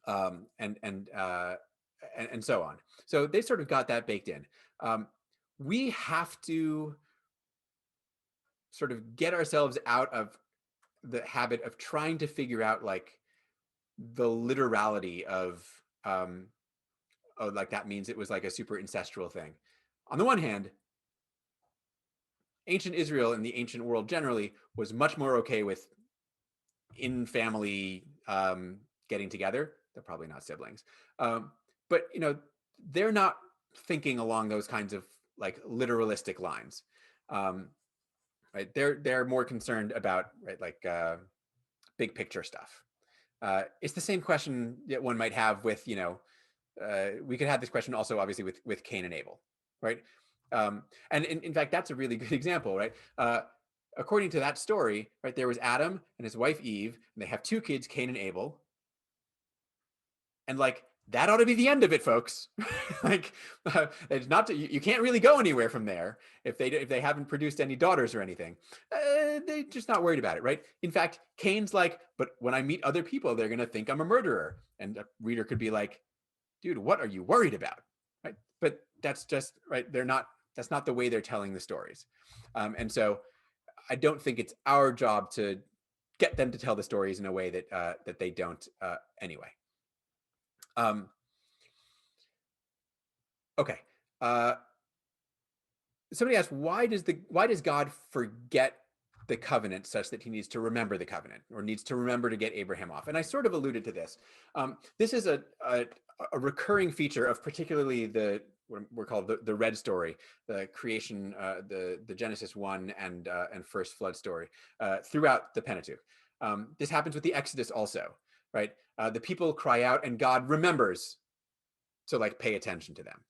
[SPEAKER 1] and so on. So they sort of got that baked in. We have to sort of get ourselves out of the habit of trying to figure out like the literality of oh, like that means it was like a super ancestral thing. On the one hand, ancient Israel and the ancient world generally was much more okay with in family getting together. They're probably not siblings, but you know they're not thinking along those kinds of like literalistic lines. Right? They're more concerned about right like big picture stuff. It's the same question that one might have with we could have this question also obviously with Cain and Abel, right? And in fact, that's a really good example, right? According to that story, right, there was Adam and his wife Eve, and they have 2 kids, Cain and Abel, and like that ought to be the end of it, folks. Like it's not you can't really go anywhere from there if they haven't produced any daughters or anything. They're just not worried about it, right? In fact, Cain's like, but when I meet other people, they're gonna think I'm a murderer, and a reader could be like, dude, what are you worried about, right? But that's just right. That's not the way they're telling the stories, and so I don't think it's our job to get them to tell the stories in a way that they don't anyway. Okay. Somebody asked, why does God forget the covenant such that he needs to remember the covenant or needs to remember to get Abraham off? And I sort of alluded to this. This is a recurring feature of particularly what we're called the red story, the creation, the Genesis 1 and first flood story throughout the Pentateuch. This happens with the Exodus also, right? The people cry out and God remembers to like pay attention to them.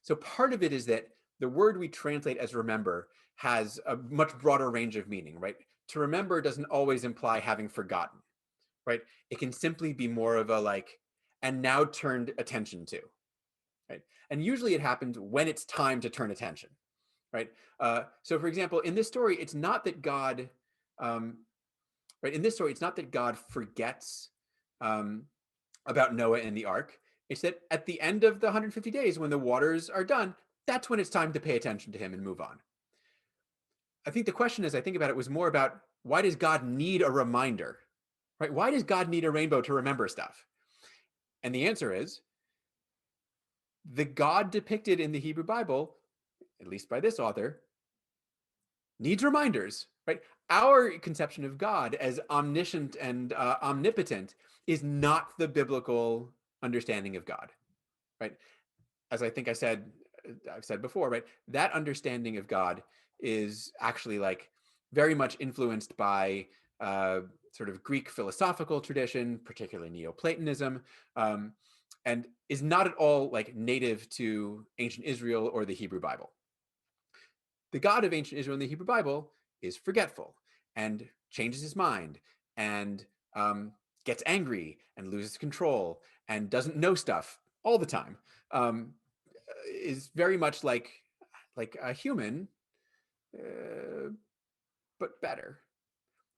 [SPEAKER 1] So part of it is that the word we translate as remember has a much broader range of meaning, right? To remember doesn't always imply having forgotten, right? It can simply be more of a like, and now turned attention to, right? And usually it happens when it's time to turn attention, right? So for example, in this story, it's not that God, right? In this story, it's not that God forgets about Noah and the ark. It's that at the end of the 150 days, when the waters are done, that's when it's time to pay attention to him and move on. I think the question, as I think about it, was more about why does God need a reminder, right? Why does God need a rainbow to remember stuff? And the answer is the God depicted in the Hebrew Bible, at least by this author, needs reminders, right? Our conception of God as omniscient and omnipotent is not the biblical understanding of God, right? As I think I've said before, right? That understanding of God is actually like very much influenced by sort of Greek philosophical tradition, particularly Neoplatonism, and is not at all like native to ancient Israel or the Hebrew Bible. The God of ancient Israel in the Hebrew Bible is forgetful and changes his mind and gets angry and loses control and doesn't know stuff all the time, um, is very much like a human, uh, but better,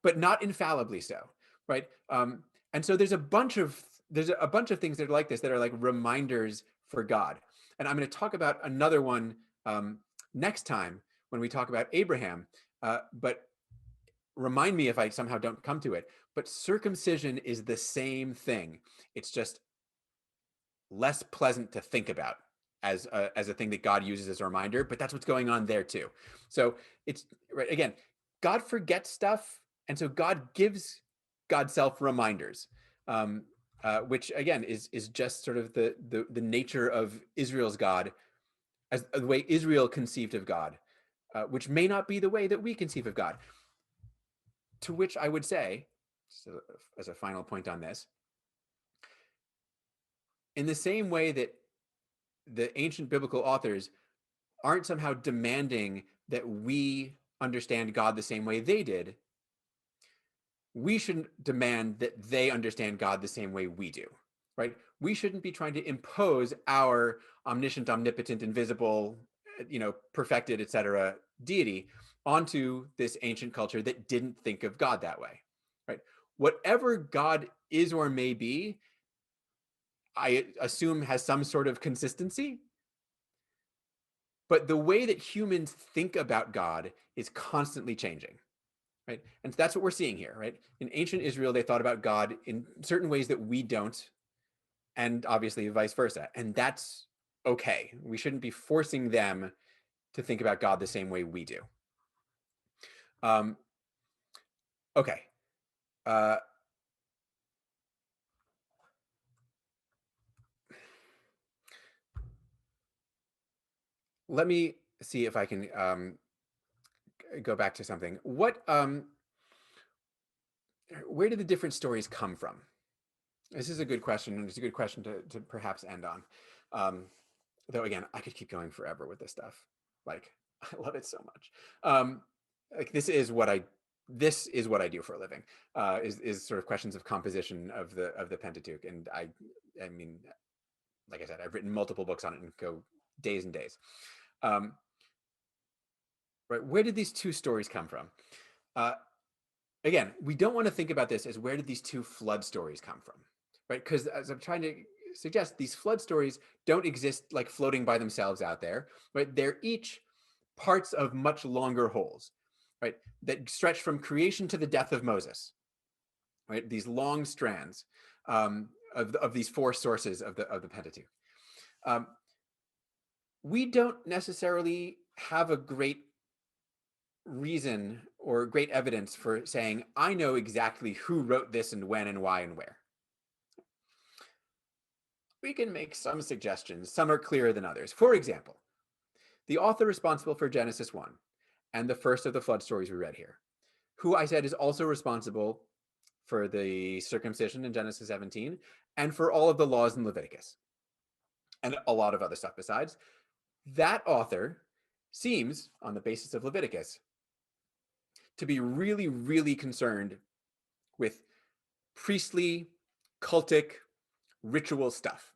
[SPEAKER 1] but not infallibly so, right? And so there's a bunch of things that are like this, that are like reminders for God. And I'm going to talk about another one next time when we talk about Abraham. But remind me if I somehow don't come to it. But circumcision is the same thing. It's just less pleasant to think about as a thing that God uses as a reminder, but that's what's going on there too. So it's right again, God forgets stuff, and so God gives God's self reminders, which again is just sort of the nature of Israel's God, as the way Israel conceived of God, which may not be the way that we conceive of God. To which I would say, so as a final point on this, in the same way that the ancient biblical authors aren't somehow demanding that we understand God the same way they did, we shouldn't demand that they understand God the same way we do, right? We shouldn't be trying to impose our omniscient, omnipotent, invisible, perfected, etc. deity onto this ancient culture that didn't think of God that way, right? Whatever God is or may be, I assume has some sort of consistency, but the way that humans think about God is constantly changing, right? And that's what we're seeing here, right? In ancient Israel, they thought about God in certain ways that we don't, and obviously vice versa. And that's okay. We shouldn't be forcing them to think about God the same way we do. Okay. Uh, let me see if I can go back to something. Where did the different stories come from? This is a good question, and it's a good question to perhaps end on. Though again, I could keep going forever with this stuff. Like, I love it so much. Like this is what I do for a living. Is sort of questions of composition of the Pentateuch, and I mean, like I said, I've written multiple books on it and go days and days. Right, where did these two stories come from? Again, we don't want to think about this as where did these two flood stories come from, right? Because as I'm trying to suggest, these flood stories don't exist like floating by themselves out there, right? They're each parts of much longer wholes, right? That stretch from creation to the death of Moses, right? These long strands of these four sources of the Pentateuch. We don't necessarily have a great reason or great evidence for saying, I know exactly who wrote this and when and why and where. We can make some suggestions. Some are clearer than others. For example, the author responsible for Genesis 1 and the first of the flood stories we read here, who I said is also responsible for the circumcision in Genesis 17 and for all of the laws in Leviticus and a lot of other stuff besides, that author seems, on the basis of Leviticus, to be really, really concerned with priestly, cultic, ritual stuff.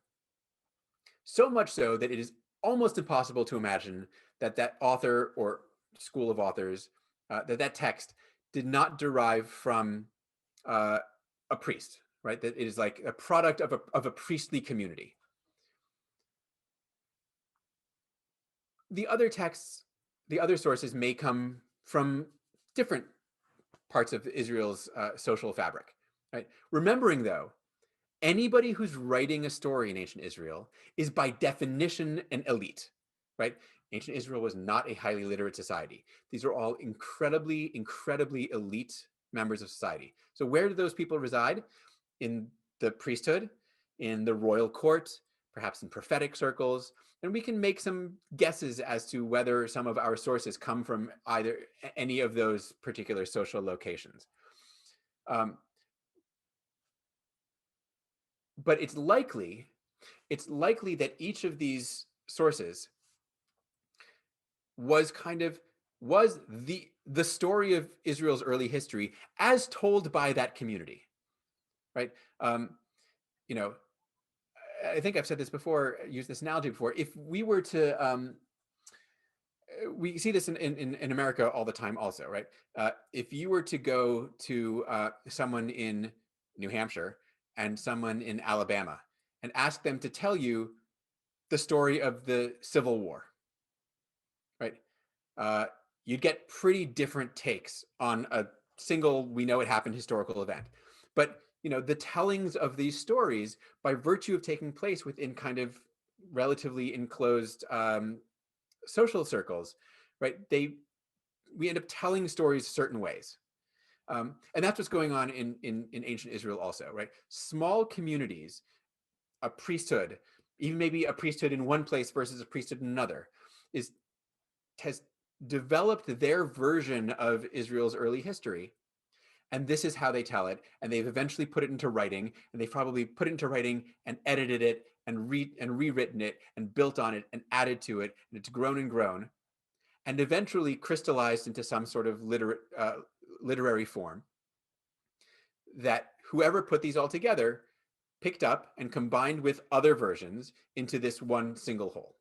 [SPEAKER 1] So much so that it is almost impossible to imagine that author or school of authors, that text did not derive from a priest, right? That it is like a product of a priestly community. The other texts, the other sources may come from different parts of Israel's social fabric, right? Remembering, though, anybody who's writing a story in ancient Israel is by definition an elite, right? Ancient Israel was not a highly literate society. These are all incredibly, incredibly elite members of society. So where do those people reside? In the priesthood, in the royal court, perhaps in prophetic circles, and we can make some guesses as to whether some of our sources come from either any of those particular social locations. But it's likely that each of these sources was the story of Israel's early history as told by that community. right? You know, I think I've said this before, used this analogy before. If we were to, we see this in America all the time also, right? If you were to go to someone in New Hampshire and someone in Alabama and ask them to tell you the story of the Civil War, right? Uh, you'd get pretty different takes on a single, we know it happened historical event. But the tellings of these stories, by virtue of taking place within kind of relatively enclosed social circles, right? We end up telling stories certain ways. And that's what's going on in ancient Israel also, right? Small communities, a priesthood, even maybe a priesthood in one place versus a priesthood in another, has developed their version of Israel's early history. And this is how they tell it. And they've eventually put it into writing, and they've probably put it into writing and edited it and rewritten it and built on it and added to it. And it's grown and grown and eventually crystallized into some sort of literary form that whoever put these all together picked up and combined with other versions into this one single whole.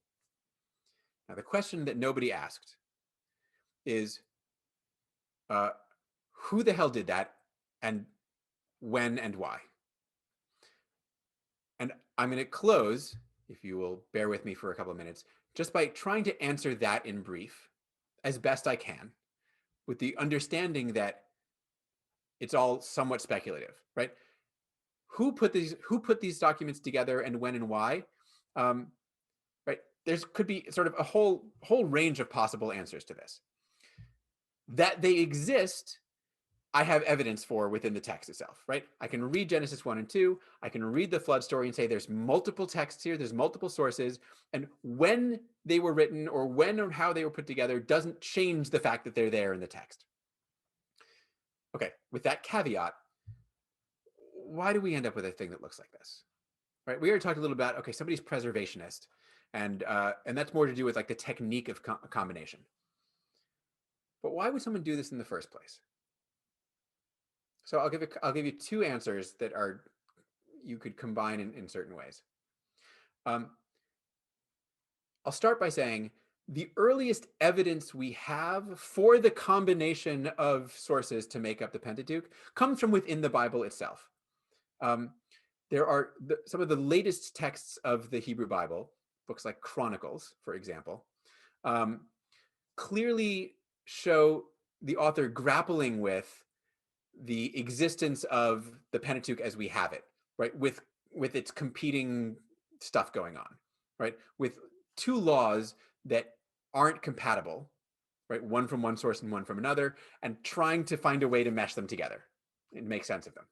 [SPEAKER 1] Now, the question that nobody asked is, who the hell did that, and when and why? And I'm going to close, if you will bear with me for a couple of minutes, just by trying to answer that in brief as best I can, with the understanding that it's all somewhat speculative, right? Who put these documents together, and when and why? Right? There's could be sort of a whole range of possible answers to this. That they exist, I have evidence for within the text itself, right? I can read Genesis 1 and 2. I can read the flood story and say there's multiple texts here, there's multiple sources, and when they were written or when or how they were put together doesn't change the fact that they're there in the text. Okay, with that caveat, why do we end up with a thing that looks like this? Right? We already talked a little about, okay, somebody's preservationist, and that's more to do with like the technique of combination. But why would someone do this in the first place? So I'll give you two answers that are you could combine in certain ways. I'll start by saying the earliest evidence we have for the combination of sources to make up the Pentateuch comes from within the Bible itself. There are some of the latest texts of the Hebrew Bible, books like Chronicles, for example, clearly show the author grappling with the existence of the Pentateuch as we have it, right? With its competing stuff going on, right? With two laws that aren't compatible, right? One from one source and one from another, and trying to find a way to mesh them together and make sense of them.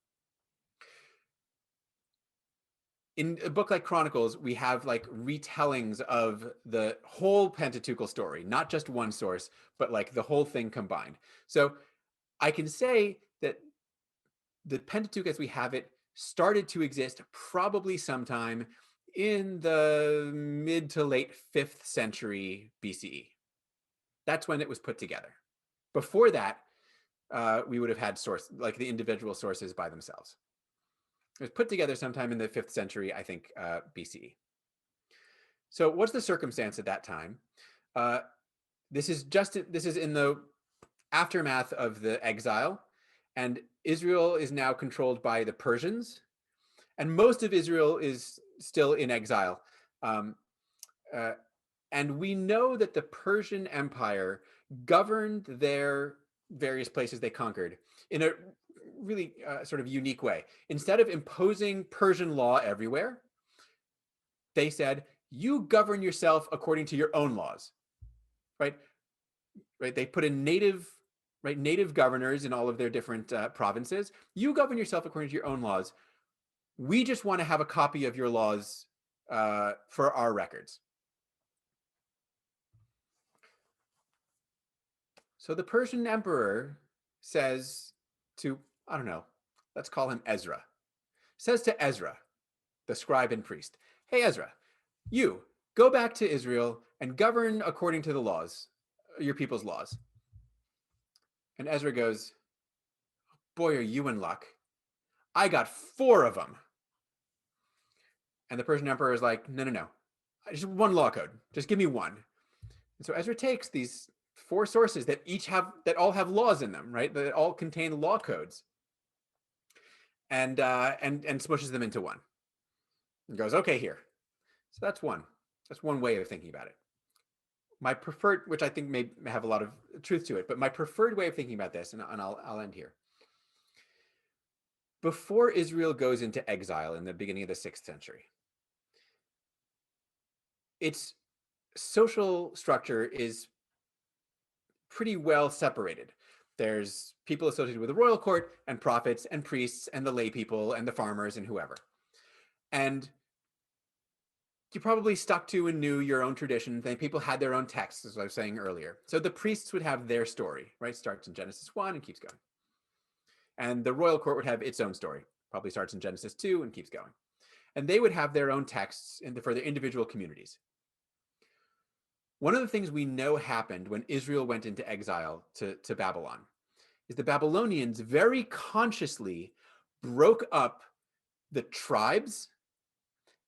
[SPEAKER 1] In a book like Chronicles, we have like retellings of the whole Pentateuchal story, not just one source, but like the whole thing combined. So I can say that the Pentateuch as we have it started to exist probably sometime in the mid to late 5th century BCE. That's when it was put together. Before that, we would have had like the individual sources by themselves. It was put together sometime in the 5th century, I think, BCE. So what's the circumstance at that time? This is in the aftermath of the exile, and Israel is now controlled by the Persians, and most of Israel is still in exile. And we know that the Persian Empire governed their various places they conquered in a really sort of unique way. Instead of imposing Persian law everywhere, they said, you govern yourself according to your own laws, right? They put in native governors in all of their different provinces. You govern yourself according to your own laws. We just want to have a copy of your laws for our records. So the Persian emperor says to, I don't know, let's call him Ezra, says to Ezra, the scribe and priest, hey, Ezra, you go back to Israel and govern according to the laws, your people's laws. And Ezra goes, boy, are you in luck. I got 4 of them. And the Persian emperor is like, no, no, no. Just one law code. Just give me one. And so Ezra takes these 4 sources that all have laws in them, right? That all contain law codes, and smushes them into one. And goes, okay, here. So that's one. That's one way of thinking about it. My preferred, which I think may have a lot of truth to it, but my preferred way of thinking about this, and I'll end here. Before Israel goes into exile in the beginning of the 6th century, its social structure is pretty well separated. There's people associated with the royal court and prophets and priests and the lay people and the farmers and whoever. And you probably stuck to and knew your own tradition. Then people had their own texts, as I was saying earlier. So the priests would have their story, right? Starts in Genesis 1 and keeps going. And the royal court would have its own story, probably starts in Genesis 2 and keeps going. And they would have their own texts for their individual communities. One of the things we know happened when Israel went into exile to Babylon is the Babylonians very consciously broke up the tribes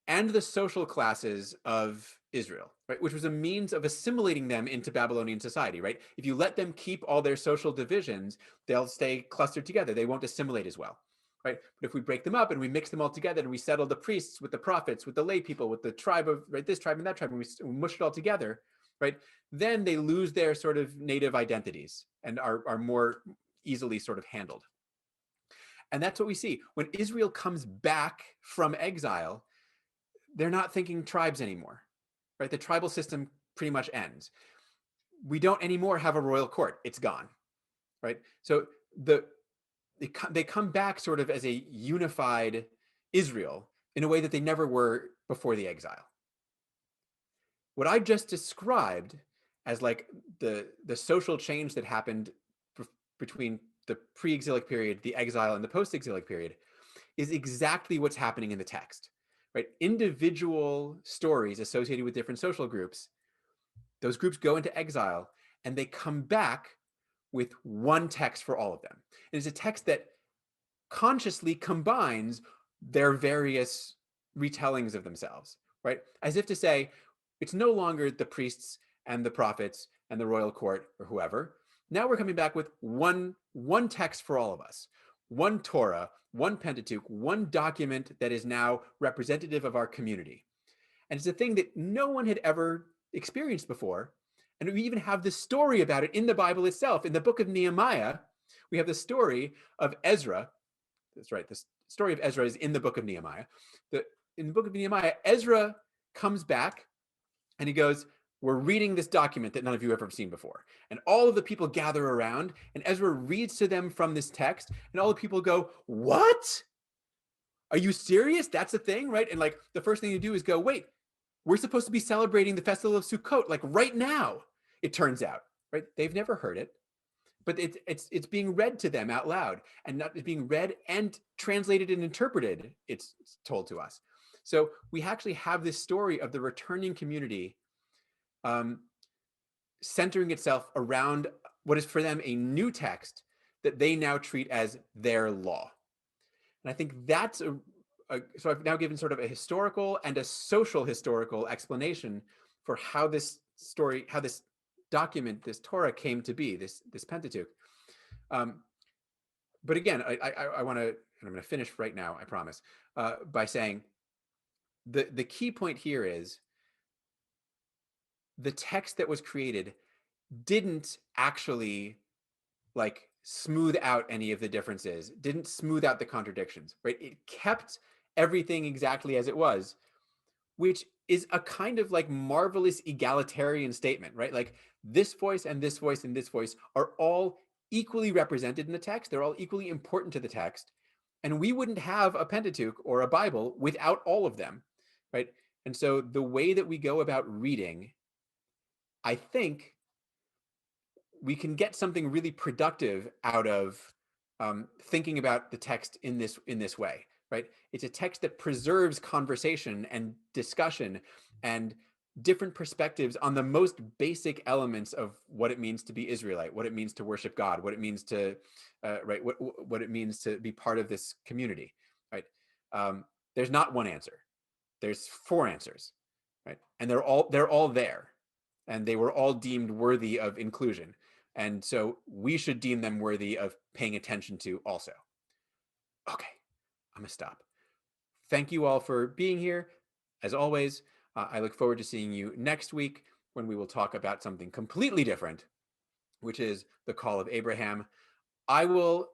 [SPEAKER 1] and the social classes of Israel, right? Which was a means of assimilating them into Babylonian society, right? If you let them keep all their social divisions, they'll stay clustered together. They won't assimilate as well, right? But if we break them up and we mix them all together and we settle the priests with the prophets, with the lay people, with the tribe of, right, this tribe and that tribe, and we mush it all together, right? Then they lose their sort of native identities and are more easily sort of handled. And that's what we see. When Israel comes back from exile, they're not thinking tribes anymore, right? The tribal system pretty much ends. We don't anymore have a royal court. It's gone, right? So they come back sort of as a unified Israel in a way that they never were before the exile. What I just described as like the social change that happened between the pre-exilic period, the exile, and the post-exilic period is exactly what's happening in the text, right? Individual stories associated with different social groups, those groups go into exile and they come back with one text for all of them. And it's a text that consciously combines their various retellings of themselves, right? As if to say, it's no longer the priests and the prophets and the royal court or whoever. Now we're coming back with one text for all of us, one Torah, one Pentateuch, one document that is now representative of our community. And it's a thing that no one had ever experienced before. And we even have the story about it in the Bible itself. In the book of Nehemiah, we have the story of Ezra. That's right. The story of Ezra is in the book of Nehemiah. In the book of Nehemiah, Ezra comes back and he goes, we're reading this document that none of you have ever seen before. And all of the people gather around and Ezra reads to them from this text. And all the people go, what? Are you serious? That's a thing, right? And like the first thing you do is go, wait, we're supposed to be celebrating the festival of Sukkot, like right now, it turns out, right? They've never heard it, but it's being read to them out loud, and not it's being read and translated and interpreted, it's told to us. So we actually have this story of the returning community centering itself around what is for them a new text that they now treat as their law. And I think that's so I've now given sort of a historical and a social historical explanation for how this story, how this document, this Torah came to be, this Pentateuch. But again, I want to, and I'm going to finish right now, I promise, by saying the key point here is the text that was created didn't actually like smooth out any of the differences, didn't smooth out the contradictions, right? It kept everything exactly as it was, which is a kind of like marvelous egalitarian statement, right? Like this voice and this voice and this voice are all equally represented in the text. They're all equally important to the text. And we wouldn't have a Pentateuch or a Bible without all of them, right? And so the way that we go about reading, I think we can get something really productive out of thinking about the text in this way, right? It's a text that preserves conversation and discussion and different perspectives on the most basic elements of what it means to be Israelite, what it means to worship God, what it means to right, what it means to be part of this community, right? Um, there's not one answer. There's four answers, right? And they're all there, and they were all deemed worthy of inclusion, and so we should deem them worthy of paying attention to also. Okay, I'm gonna stop. Thank you all for being here. As always, I look forward to seeing you next week when we will talk about something completely different, which is the call of Abraham. I will,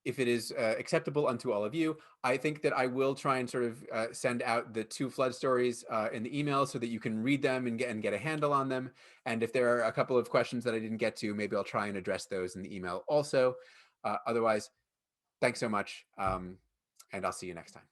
[SPEAKER 1] if it is acceptable unto all of you, I think that I will try and sort of send out the two flood stories in the email so that you can read them and get a handle on them. And if there are a couple of questions that I didn't get to, maybe I'll try and address those in the email also. Otherwise, thanks so much, and I'll see you next time.